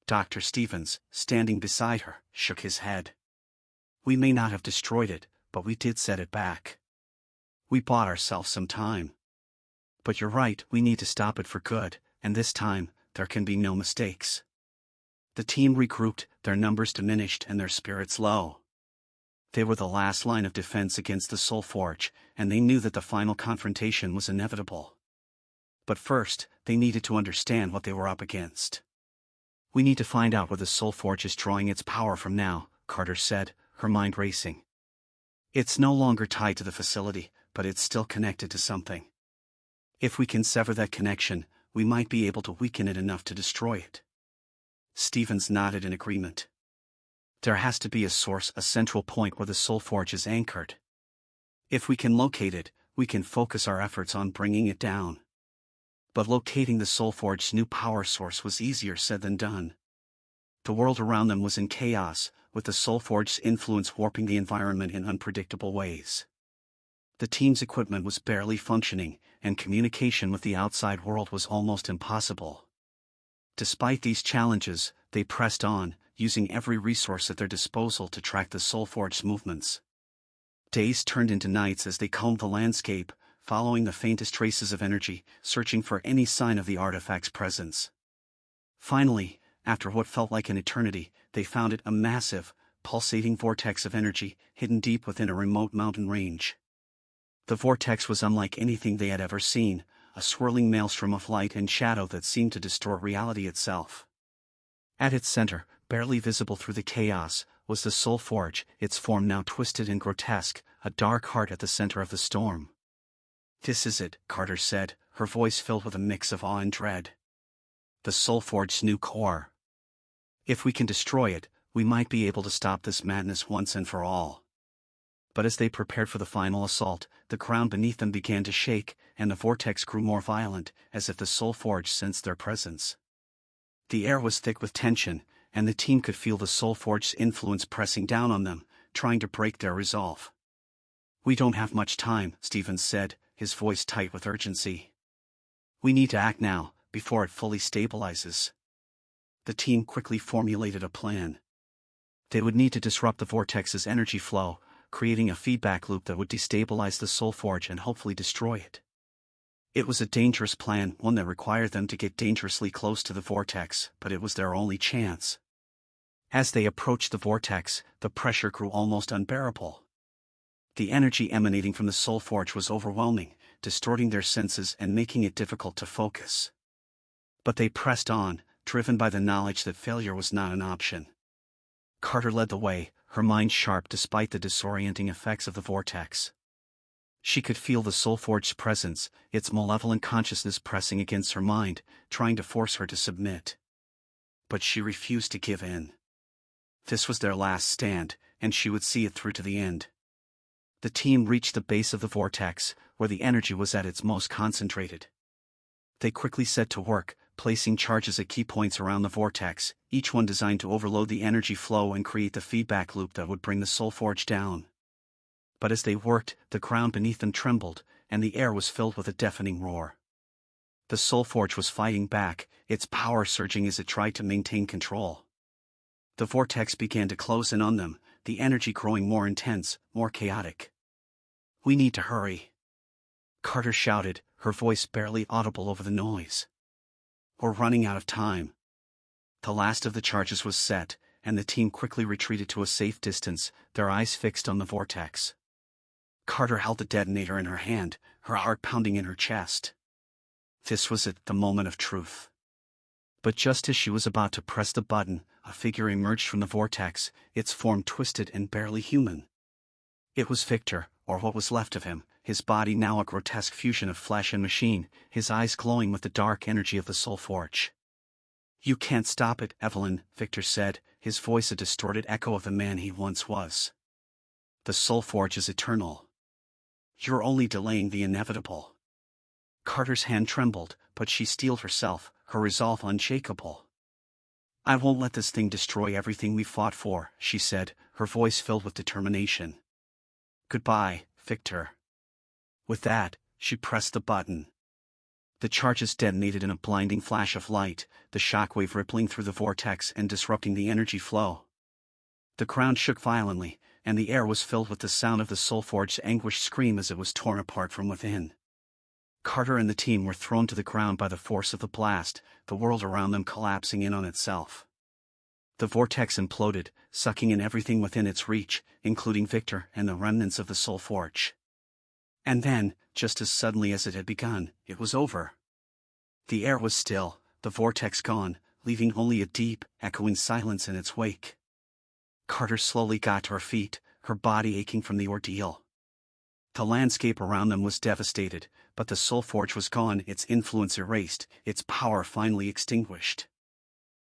Dr. Stevens, standing beside her, shook his head. We may not have destroyed it, but we did set it back. We bought ourselves some time. But you're right, we need to stop it for good, and this time, there can be no mistakes. The team regrouped, their numbers diminished and their spirits low. They were the last line of defense against the Soulforge, and they knew that the final confrontation was inevitable. But first, they needed to understand what they were up against. We need to find out where the Soulforge is drawing its power from now, Carter said, her mind racing. It's no longer tied to the facility, but it's still connected to something. If we can sever that connection, we might be able to weaken it enough to destroy it. Stevens nodded in agreement. There has to be a source, a central point where the Soulforge is anchored. If we can locate it, we can focus our efforts on bringing it down. But locating the Soulforge's new power source was easier said than done. The world around them was in chaos, with the Soulforge's influence warping the environment in unpredictable ways. The team's equipment was barely functioning, and communication with the outside world was almost impossible. Despite these challenges, they pressed on, using every resource at their disposal to track the Soulforge's movements. Days turned into nights as they combed the landscape, following the faintest traces of energy, searching for any sign of the artifact's presence. Finally, after what felt like an eternity, they found it, a massive, pulsating vortex of energy, hidden deep within a remote mountain range. The vortex was unlike anything they had ever seen, a swirling maelstrom of light and shadow that seemed to distort reality itself. At its center, barely visible through the chaos, was the Soulforge, its form now twisted and grotesque, a dark heart at the center of the storm. "This is it," Carter said, her voice filled with a mix of awe and dread. "The Soulforge's new core. If we can destroy it, we might be able to stop this madness once and for all." But as they prepared for the final assault, the ground beneath them began to shake, and the vortex grew more violent, as if the Soulforge sensed their presence. The air was thick with tension, and the team could feel the Soulforge's influence pressing down on them, trying to break their resolve. "We don't have much time," Stevens said, his voice tight with urgency. "We need to act now, before it fully stabilizes." The team quickly formulated a plan. They would need to disrupt the vortex's energy flow, creating a feedback loop that would destabilize the Soulforge and hopefully destroy it. It was a dangerous plan, one that required them to get dangerously close to the vortex, but it was their only chance. As they approached the vortex, the pressure grew almost unbearable. The energy emanating from the Soulforge was overwhelming, distorting their senses and making it difficult to focus. But they pressed on, driven by the knowledge that failure was not an option. Carter led the way, her mind sharp despite the disorienting effects of the vortex. She could feel the Soulforge's presence, its malevolent consciousness pressing against her mind, trying to force her to submit. But she refused to give in. This was their last stand, and she would see it through to the end. The team reached the base of the vortex, where the energy was at its most concentrated. They quickly set to work, placing charges at key points around the vortex, each one designed to overload the energy flow and create the feedback loop that would bring the Soulforge down. But as they worked, the ground beneath them trembled, and the air was filled with a deafening roar. The Soulforge was fighting back, its power surging as it tried to maintain control. The vortex began to close in on them, the energy growing more intense, more chaotic. "We need to hurry," Carter shouted, her voice barely audible over the noise. "We're running out of time." The last of the charges was set, and the team quickly retreated to a safe distance, their eyes fixed on the vortex. Carter held the detonator in her hand, her heart pounding in her chest. This was it, the moment of truth. But just as she was about to press the button, a figure emerged from the vortex, its form twisted and barely human. It was Victor, or what was left of him, his body now a grotesque fusion of flesh and machine, his eyes glowing with the dark energy of the Soulforge. "You can't stop it, Evelyn," Victor said, his voice a distorted echo of the man he once was. "The Soulforge is eternal. You're only delaying the inevitable." Carter's hand trembled, but she steeled herself, her resolve unshakable. "I won't let this thing destroy everything we fought for," she said, her voice filled with determination. "Goodbye, Victor." With that, she pressed the button. The charges detonated in a blinding flash of light, the shockwave rippling through the vortex and disrupting the energy flow. The ground shook violently, and the air was filled with the sound of the Soulforge's anguished scream as it was torn apart from within. Carter and the team were thrown to the ground by the force of the blast, the world around them collapsing in on itself. The vortex imploded, sucking in everything within its reach, including Victor and the remnants of the Soulforge. And then, just as suddenly as it had begun, it was over. The air was still, the vortex gone, leaving only a deep, echoing silence in its wake. Carter slowly got to her feet, her body aching from the ordeal. The landscape around them was devastated, but the Soulforge was gone, its influence erased, its power finally extinguished.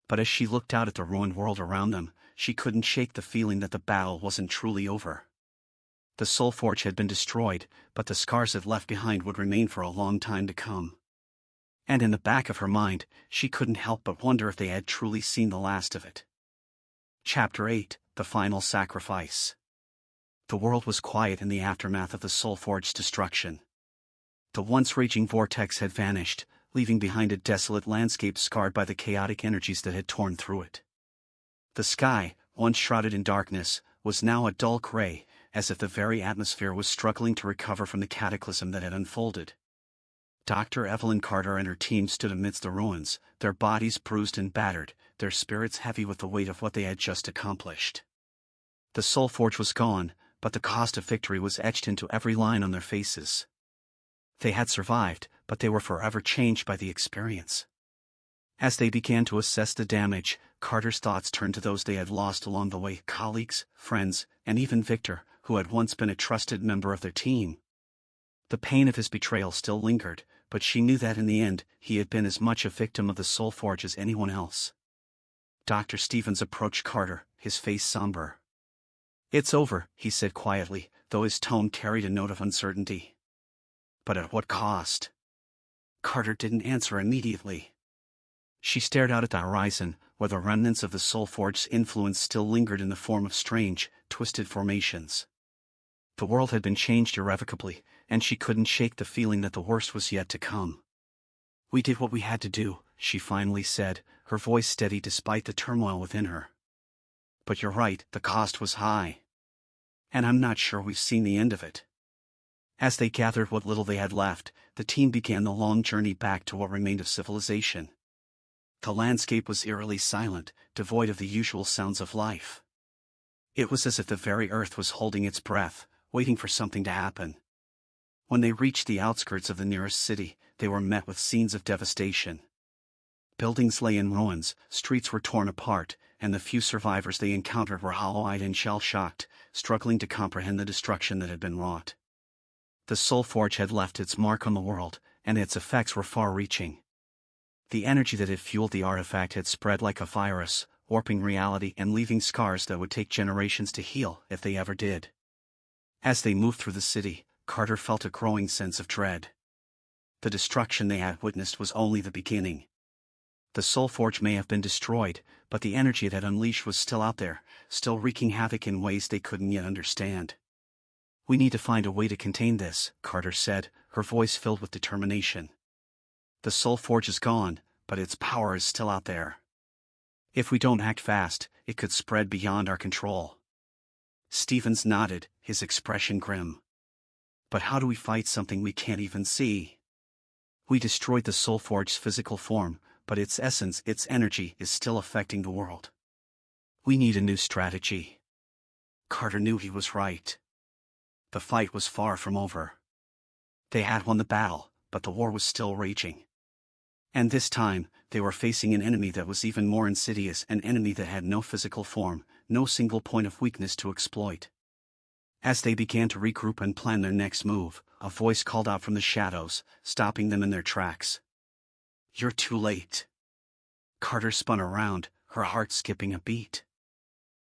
But as she looked out at the ruined world around them, she couldn't shake the feeling that the battle wasn't truly over. The Soulforge had been destroyed, but the scars it left behind would remain for a long time to come. And in the back of her mind, she couldn't help but wonder if they had truly seen the last of it. Chapter 8: The Final Sacrifice. The world was quiet in the aftermath of the Soulforge's destruction. The once raging vortex had vanished, leaving behind a desolate landscape scarred by the chaotic energies that had torn through it. The sky, once shrouded in darkness, was now a dull gray, as if the very atmosphere was struggling to recover from the cataclysm that had unfolded. Dr. Evelyn Carter and her team stood amidst the ruins, their bodies bruised and battered, their spirits heavy with the weight of what they had just accomplished. The Soulforge was gone, but the cost of victory was etched into every line on their faces. They had survived, but they were forever changed by the experience. As they began to assess the damage, Carter's thoughts turned to those they had lost along the way: colleagues, friends, and even Victor, who had once been a trusted member of their team. The pain of his betrayal still lingered, but she knew that in the end, he had been as much a victim of the Soulforge as anyone else. Dr. Stevens approached Carter, his face somber. "It's over," he said quietly, though his tone carried a note of uncertainty. "But at what cost?" Carter didn't answer immediately. She stared out at the horizon, where the remnants of the Soulforge's influence still lingered in the form of strange, twisted formations. The world had been changed irrevocably, and she couldn't shake the feeling that the worst was yet to come. "We did what we had to do," she finally said, her voice steady despite the turmoil within her. "But you're right, the cost was high. And I'm not sure we've seen the end of it." As they gathered what little they had left, the team began the long journey back to what remained of civilization. The landscape was eerily silent, devoid of the usual sounds of life. It was as if the very earth was holding its breath, waiting for something to happen. When they reached the outskirts of the nearest city, they were met with scenes of devastation. Buildings lay in ruins, streets were torn apart, and the few survivors they encountered were hollow-eyed and shell-shocked, struggling to comprehend the destruction that had been wrought. The Soulforge had left its mark on the world, and its effects were far-reaching. The energy that had fueled the artifact had spread like a virus, warping reality and leaving scars that would take generations to heal if they ever did. As they moved through the city, Carter felt a growing sense of dread. The destruction they had witnessed was only the beginning. The Soulforge may have been destroyed, but the energy it had unleashed was still out there, still wreaking havoc in ways they couldn't yet understand. "We need to find a way to contain this," Carter said, her voice filled with determination. "The Soulforge is gone, but its power is still out there. If we don't act fast, it could spread beyond our control." Stevens nodded, his expression grim. "But how do we fight something we can't even see? We destroyed the Soulforge's physical form, but its essence, its energy, is still affecting the world. We need a new strategy." Carter knew he was right. The fight was far from over. They had won the battle, but the war was still raging. And this time, they were facing an enemy that was even more insidious, an enemy that had no physical form, no single point of weakness to exploit. As they began to regroup and plan their next move, a voice called out from the shadows, stopping them in their tracks. "You're too late." Carter spun around, her heart skipping a beat.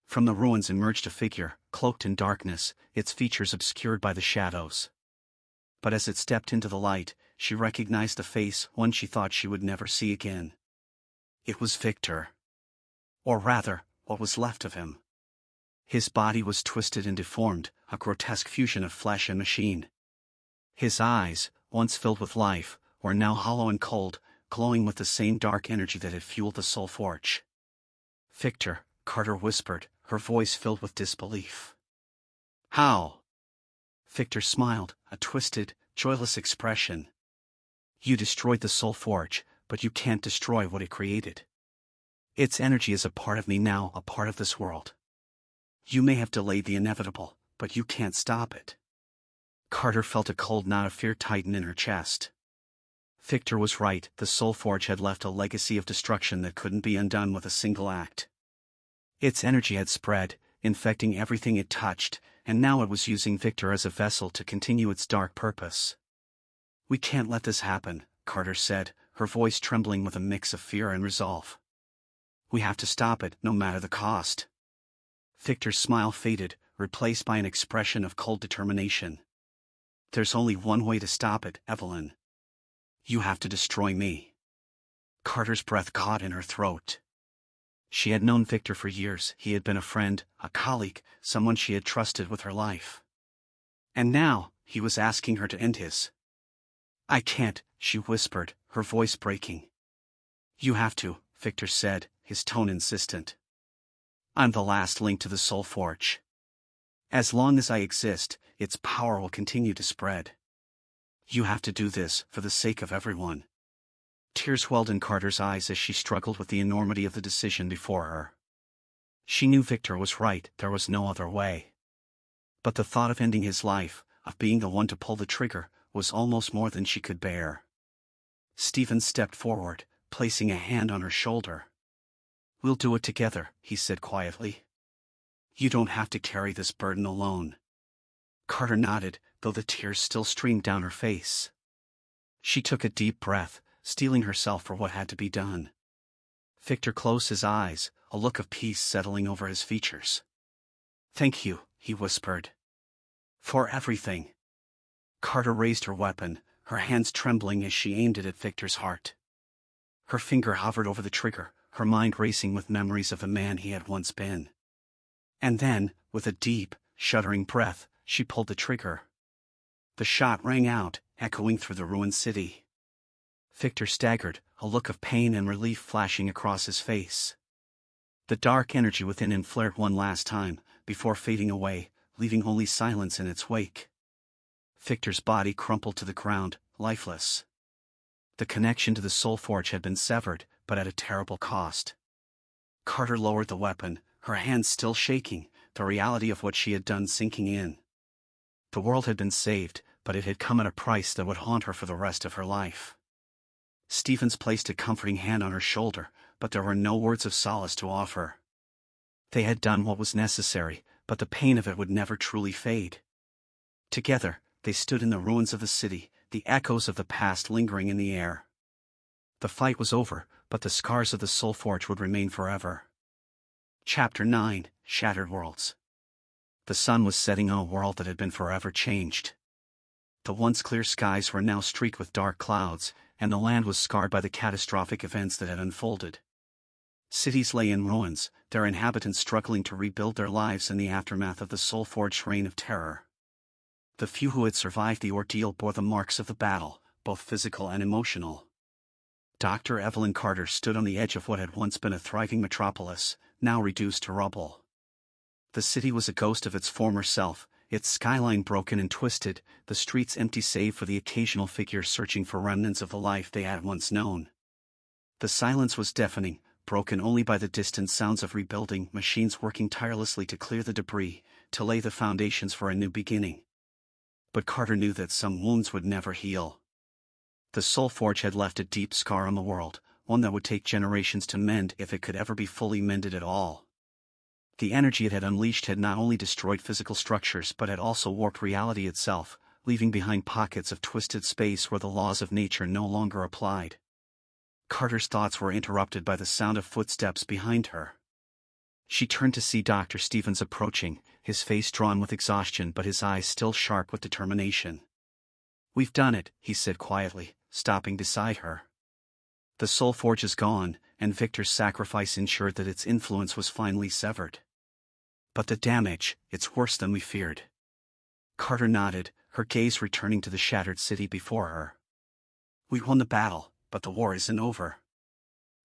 From the ruins emerged a figure, cloaked in darkness, its features obscured by the shadows. But as it stepped into the light, she recognized the face, one she thought she would never see again. It was Victor. Or rather, what was left of him. His body was twisted and deformed, a grotesque fusion of flesh and machine. His eyes, once filled with life, were now hollow and cold, glowing with the same dark energy that had fueled the Soulforge. "Victor," Carter whispered, her voice filled with disbelief. "How?" Victor smiled, a twisted, joyless expression. "You destroyed the Soulforge, but you can't destroy what it created. Its energy is a part of me now, a part of this world. You may have delayed the inevitable, but you can't stop it." Carter felt a cold knot of fear tighten in her chest. Victor was right, the Soulforge had left a legacy of destruction that couldn't be undone with a single act. Its energy had spread, infecting everything it touched, and now it was using Victor as a vessel to continue its dark purpose. "We can't let this happen," Carter said, her voice trembling with a mix of fear and resolve. "We have to stop it, no matter the cost." Victor's smile faded, replaced by an expression of cold determination. "There's only one way to stop it, Evelyn. You have to destroy me." Carter's breath caught in her throat. She had known Victor for years. He had been a friend, a colleague, someone she had trusted with her life. And now, he was asking her to end his. "I can't," she whispered, her voice breaking. "You have to," Victor said, his tone insistent. "I'm the last link to the Soulforge. As long as I exist, its power will continue to spread. You have to do this for the sake of everyone." Tears welled in Carter's eyes as she struggled with the enormity of the decision before her. She knew Victor was right, there was no other way. But the thought of ending his life, of being the one to pull the trigger, was almost more than she could bear. Stephen stepped forward, placing a hand on her shoulder. "We'll do it together," he said quietly. "You don't have to carry this burden alone." Carter nodded, though the tears still streamed down her face. She took a deep breath, steeling herself for what had to be done. Victor closed his eyes, a look of peace settling over his features. "Thank you," he whispered. "For everything." Carter raised her weapon, her hands trembling as she aimed it at Victor's heart. Her finger hovered over the trigger, her mind racing with memories of the man he had once been. And then, with a deep, shuddering breath, she pulled the trigger. The shot rang out, echoing through the ruined city. Victor staggered, a look of pain and relief flashing across his face. The dark energy within him flared one last time, before fading away, leaving only silence in its wake. Victor's body crumpled to the ground, lifeless. The connection to the Soulforge had been severed, but at a terrible cost. Carter lowered the weapon, her hands still shaking, the reality of what she had done sinking in. The world had been saved, but it had come at a price that would haunt her for the rest of her life. Stevens placed a comforting hand on her shoulder, but there were no words of solace to offer. They had done what was necessary, but the pain of it would never truly fade. Together, they stood in the ruins of the city, the echoes of the past lingering in the air. The fight was over, but the scars of the Soulforge would remain forever. Chapter 9, Shattered Worlds. The sun was setting on a world that had been forever changed. The once clear skies were now streaked with dark clouds, and the land was scarred by the catastrophic events that had unfolded. Cities lay in ruins, their inhabitants struggling to rebuild their lives in the aftermath of the Soulforge's reign of terror. The few who had survived the ordeal bore the marks of the battle, both physical and emotional. Dr. Evelyn Carter stood on the edge of what had once been a thriving metropolis, now reduced to rubble. The city was a ghost of its former self, its skyline broken and twisted, the streets empty save for the occasional figure searching for remnants of the life they had once known. The silence was deafening, broken only by the distant sounds of rebuilding machines working tirelessly to clear the debris, to lay the foundations for a new beginning. But Carter knew that some wounds would never heal. The Soulforge had left a deep scar on the world, one that would take generations to mend if it could ever be fully mended at all. The energy it had unleashed had not only destroyed physical structures but had also warped reality itself, leaving behind pockets of twisted space where the laws of nature no longer applied. Carter's thoughts were interrupted by the sound of footsteps behind her. She turned to see Dr. Stevens approaching, his face drawn with exhaustion but his eyes still sharp with determination. "We've done it," he said quietly, stopping beside her. "The Soulforge is gone, and Victor's sacrifice ensured that its influence was finally severed. But the damage, it's worse than we feared." Carter nodded, her gaze returning to the shattered city before her. "We won the battle, but the war isn't over.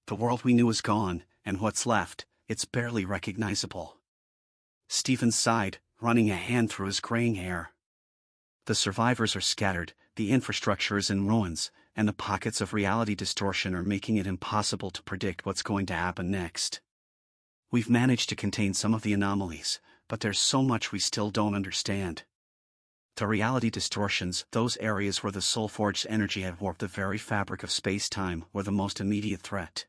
The world we knew is gone, and what's left, it's barely recognizable." Stephen sighed, running a hand through his graying hair. "The survivors are scattered, the infrastructure is in ruins, and the pockets of reality distortion are making it impossible to predict what's going to happen next. We've managed to contain some of the anomalies, but there's so much we still don't understand. The reality distortions, those areas where the Soulforge's energy had warped the very fabric of space-time, were the most immediate threat.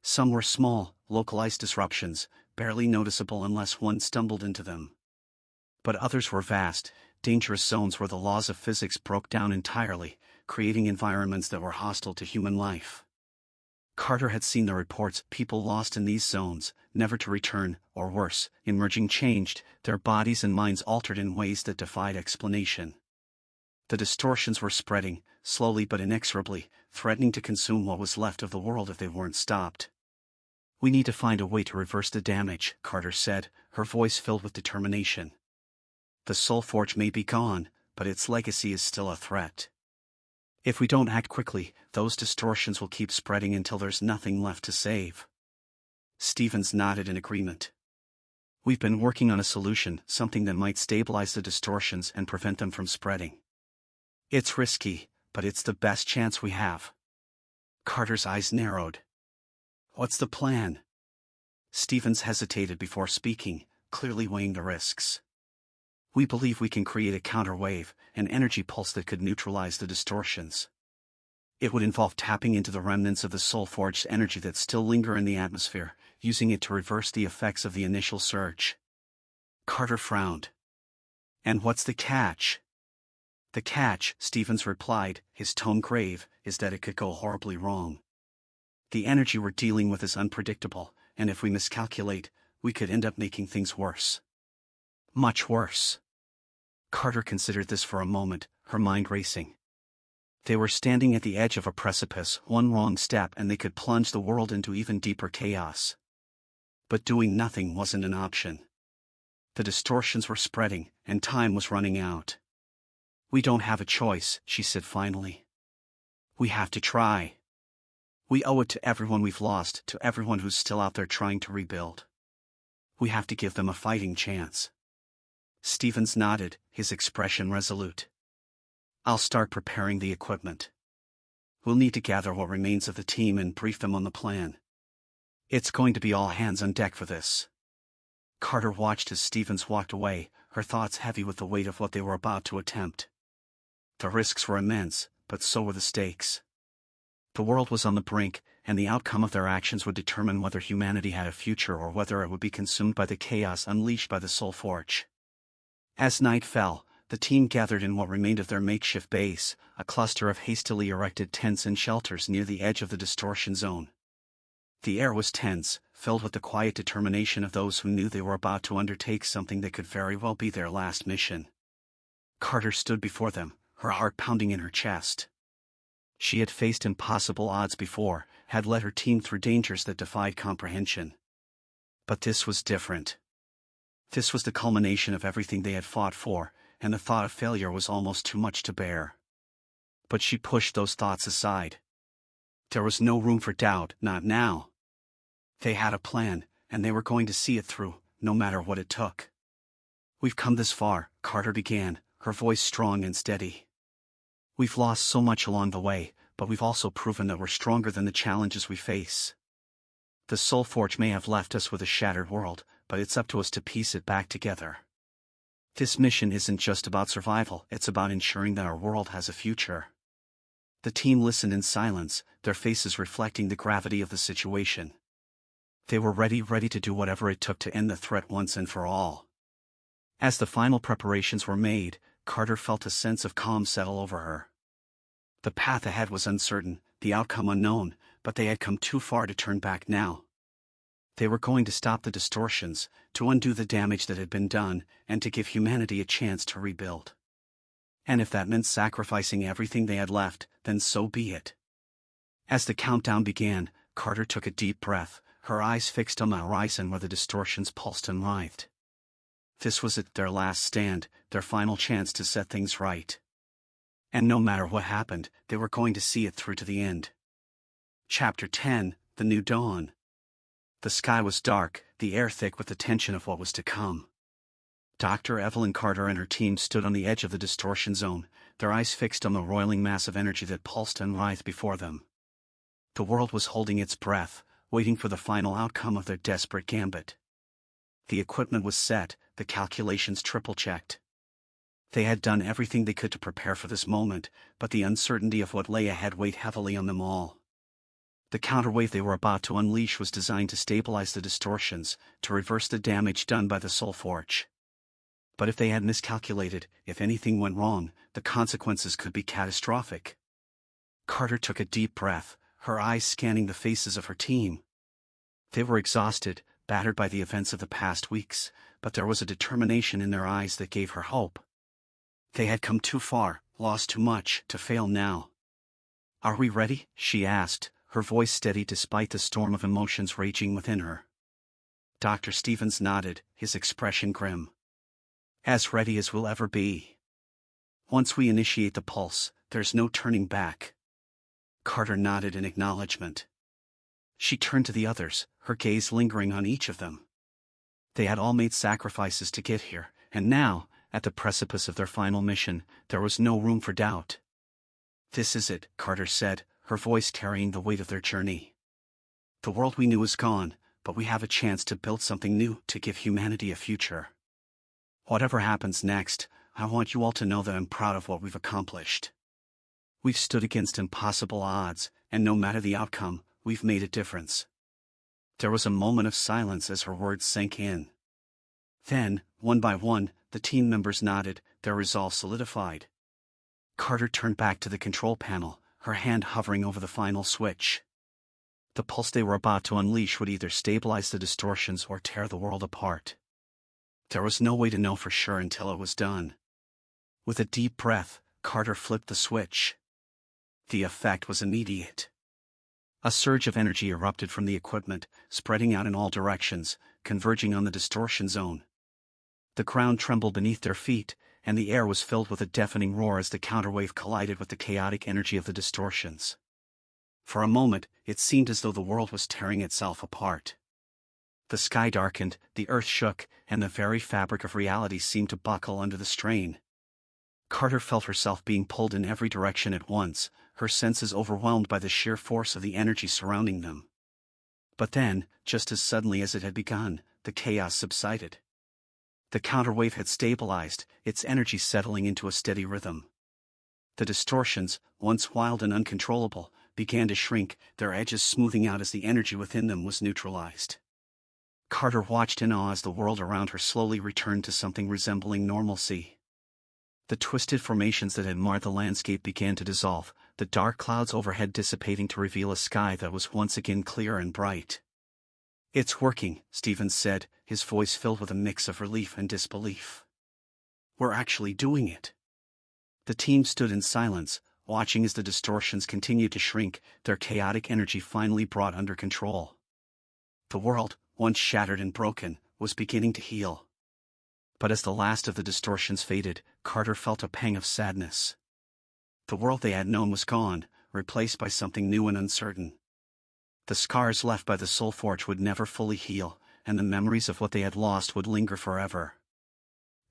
Some were small, localized disruptions, barely noticeable unless one stumbled into them. But others were vast, dangerous zones where the laws of physics broke down entirely, creating environments that were hostile to human life. Carter had seen the reports, people lost in these zones, never to return, or worse, emerging changed, their bodies and minds altered in ways that defied explanation. The distortions were spreading, slowly but inexorably, threatening to consume what was left of the world if they weren't stopped. "We need to find a way to reverse the damage," Carter said, her voice filled with determination. "The Soulforge may be gone, but its legacy is still a threat. If we don't act quickly, those distortions will keep spreading until there's nothing left to save." Stevens nodded in agreement. "We've been working on a solution, something that might stabilize the distortions and prevent them from spreading. It's risky, but it's the best chance we have." Carter's eyes narrowed. "What's the plan?" Stevens hesitated before speaking, clearly weighing the risks. "We believe we can create a counterwave, an energy pulse that could neutralize the distortions. It would involve tapping into the remnants of the Soulforged energy that still linger in the atmosphere, using it to reverse the effects of the initial surge." Carter frowned. "And what's the catch?" "The catch," Stevens replied, his tone grave, "is that it could go horribly wrong. The energy we're dealing with is unpredictable, and if we miscalculate, we could end up making things worse. Much worse." Carter considered this for a moment, her mind racing. They were standing at the edge of a precipice, one wrong step and they could plunge the world into even deeper chaos. But doing nothing wasn't an option. The distortions were spreading, and time was running out. "We don't have a choice," she said finally. "We have to try. We owe it to everyone we've lost, to everyone who's still out there trying to rebuild. We have to give them a fighting chance." Stevens nodded, his expression resolute. "I'll start preparing the equipment. We'll need to gather what remains of the team and brief them on the plan. It's going to be all hands on deck for this." Carter watched as Stevens walked away, her thoughts heavy with the weight of what they were about to attempt. The risks were immense, but so were the stakes. The world was on the brink, and the outcome of their actions would determine whether humanity had a future or whether it would be consumed by the chaos unleashed by the Soulforge. As night fell, the team gathered in what remained of their makeshift base, a cluster of hastily erected tents and shelters near the edge of the distortion zone. The air was tense, filled with the quiet determination of those who knew they were about to undertake something that could very well be their last mission. Carter stood before them, her heart pounding in her chest. She had faced impossible odds before, had led her team through dangers that defied comprehension. But this was different. This was the culmination of everything they had fought for, and the thought of failure was almost too much to bear. But she pushed those thoughts aside. There was no room for doubt, not now. They had a plan, and they were going to see it through, no matter what it took. "We've come this far," Carter began, her voice strong and steady. "We've lost so much along the way, but we've also proven that we're stronger than the challenges we face. The Soulforge may have left us with a shattered world, but it's up to us to piece it back together. This mission isn't just about survival, it's about ensuring that our world has a future." The team listened in silence, their faces reflecting the gravity of the situation. They were ready to do whatever it took to end the threat once and for all. As the final preparations were made, Carter felt a sense of calm settle over her. The path ahead was uncertain, the outcome unknown, but they had come too far to turn back now. They were going to stop the distortions, to undo the damage that had been done, and to give humanity a chance to rebuild. And if that meant sacrificing everything they had left, then so be it. As the countdown began, Carter took a deep breath, her eyes fixed on the horizon where the distortions pulsed and writhed. This was it, their last stand, their final chance to set things right. And no matter what happened, they were going to see it through to the end. Chapter 10, The New Dawn. The sky was dark, the air thick with the tension of what was to come. Dr. Evelyn Carter and her team stood on the edge of the distortion zone, their eyes fixed on the roiling mass of energy that pulsed and writhed before them. The world was holding its breath, waiting for the final outcome of their desperate gambit. The equipment was set, the calculations triple-checked. They had done everything they could to prepare for this moment, but the uncertainty of what lay ahead weighed heavily on them all. The counterwave they were about to unleash was designed to stabilize the distortions, to reverse the damage done by the Soulforge. But if they had miscalculated, if anything went wrong, the consequences could be catastrophic. Carter took a deep breath, her eyes scanning the faces of her team. They were exhausted, battered by the events of the past weeks, but there was a determination in their eyes that gave her hope. They had come too far, lost too much, to fail now. "Are we ready?" she asked, her voice steady despite the storm of emotions raging within her. Dr. Stevens nodded, his expression grim. "As ready as we'll ever be. Once we initiate the pulse, there's no turning back." Carter nodded in acknowledgement. She turned to the others, her gaze lingering on each of them. They had all made sacrifices to get here, and now, at the precipice of their final mission, there was no room for doubt. "This is it," Carter said, her voice carrying the weight of their journey. "The world we knew is gone, but we have a chance to build something new, to give humanity a future. Whatever happens next, I want you all to know that I'm proud of what we've accomplished. We've stood against impossible odds, and no matter the outcome, we've made a difference." There was a moment of silence as her words sank in. Then, one by one, the team members nodded, their resolve solidified. Carter turned back to the control panel, her hand hovering over the final switch. The pulse they were about to unleash would either stabilize the distortions or tear the world apart. There was no way to know for sure until it was done. With a deep breath, Carter flipped the switch. The effect was immediate. A surge of energy erupted from the equipment, spreading out in all directions, converging on the distortion zone. The ground trembled beneath their feet, and the air was filled with a deafening roar as the counterwave collided with the chaotic energy of the distortions. For a moment, it seemed as though the world was tearing itself apart. The sky darkened, the earth shook, and the very fabric of reality seemed to buckle under the strain. Carter felt herself being pulled in every direction at once, her senses overwhelmed by the sheer force of the energy surrounding them. But then, just as suddenly as it had begun, the chaos subsided. The counterwave had stabilized, its energy settling into a steady rhythm. The distortions, once wild and uncontrollable, began to shrink, their edges smoothing out as the energy within them was neutralized. Carter watched in awe as the world around her slowly returned to something resembling normalcy. The twisted formations that had marred the landscape began to dissolve, the dark clouds overhead dissipating to reveal a sky that was once again clear and bright. "It's working," Stevens said, his voice filled with a mix of relief and disbelief. "We're actually doing it." The team stood in silence, watching as the distortions continued to shrink, their chaotic energy finally brought under control. The world, once shattered and broken, was beginning to heal. But as the last of the distortions faded, Carter felt a pang of sadness. The world they had known was gone, replaced by something new and uncertain. The scars left by the Soulforge would never fully heal, and the memories of what they had lost would linger forever.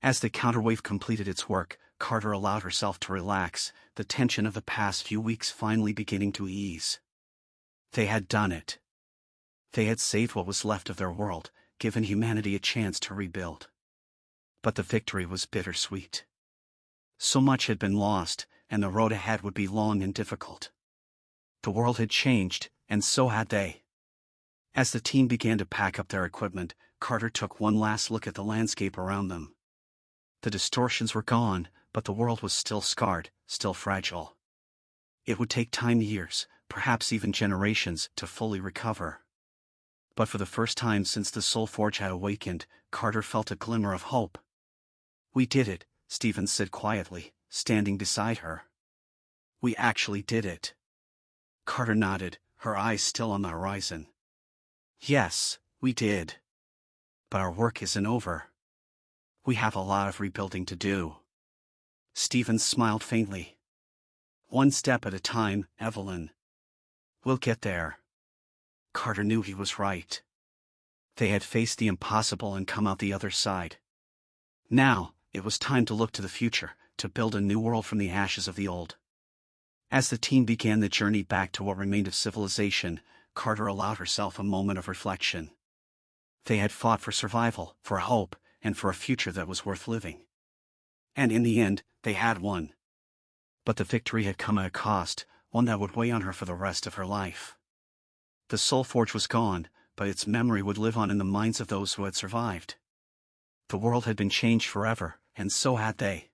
As the counterwave completed its work, Carter allowed herself to relax, the tension of the past few weeks finally beginning to ease. They had done it. They had saved what was left of their world, given humanity a chance to rebuild. But the victory was bittersweet. So much had been lost, and the road ahead would be long and difficult. The world had changed, and so had they. As the team began to pack up their equipment, Carter took one last look at the landscape around them. The distortions were gone, but the world was still scarred, still fragile. It would take time, years, perhaps even generations, to fully recover. But for the first time since the Soulforge had awakened, Carter felt a glimmer of hope. "We did it," Stevens said quietly, standing beside her. "We actually did it." Carter nodded, her eyes still on the horizon. "Yes, we did. But our work isn't over. We have a lot of rebuilding to do." Stevens smiled faintly. "One step at a time, Evelyn. We'll get there." Carter knew he was right. They had faced the impossible and come out the other side. Now, it was time to look to the future, to build a new world from the ashes of the old. As the team began the journey back to what remained of civilization, Carter allowed herself a moment of reflection. They had fought for survival, for hope, and for a future that was worth living. And in the end, they had won. But the victory had come at a cost, one that would weigh on her for the rest of her life. The Soulforge was gone, but its memory would live on in the minds of those who had survived. The world had been changed forever, and so had they.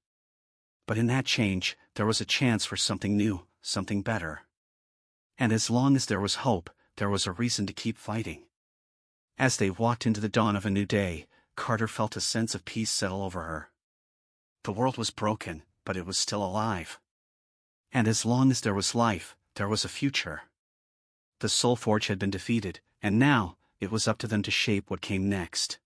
But in that change, there was a chance for something new, something better. And as long as there was hope, there was a reason to keep fighting. As they walked into the dawn of a new day, Carter felt a sense of peace settle over her. The world was broken, but it was still alive. And as long as there was life, there was a future. The Soulforge had been defeated, and now, it was up to them to shape what came next.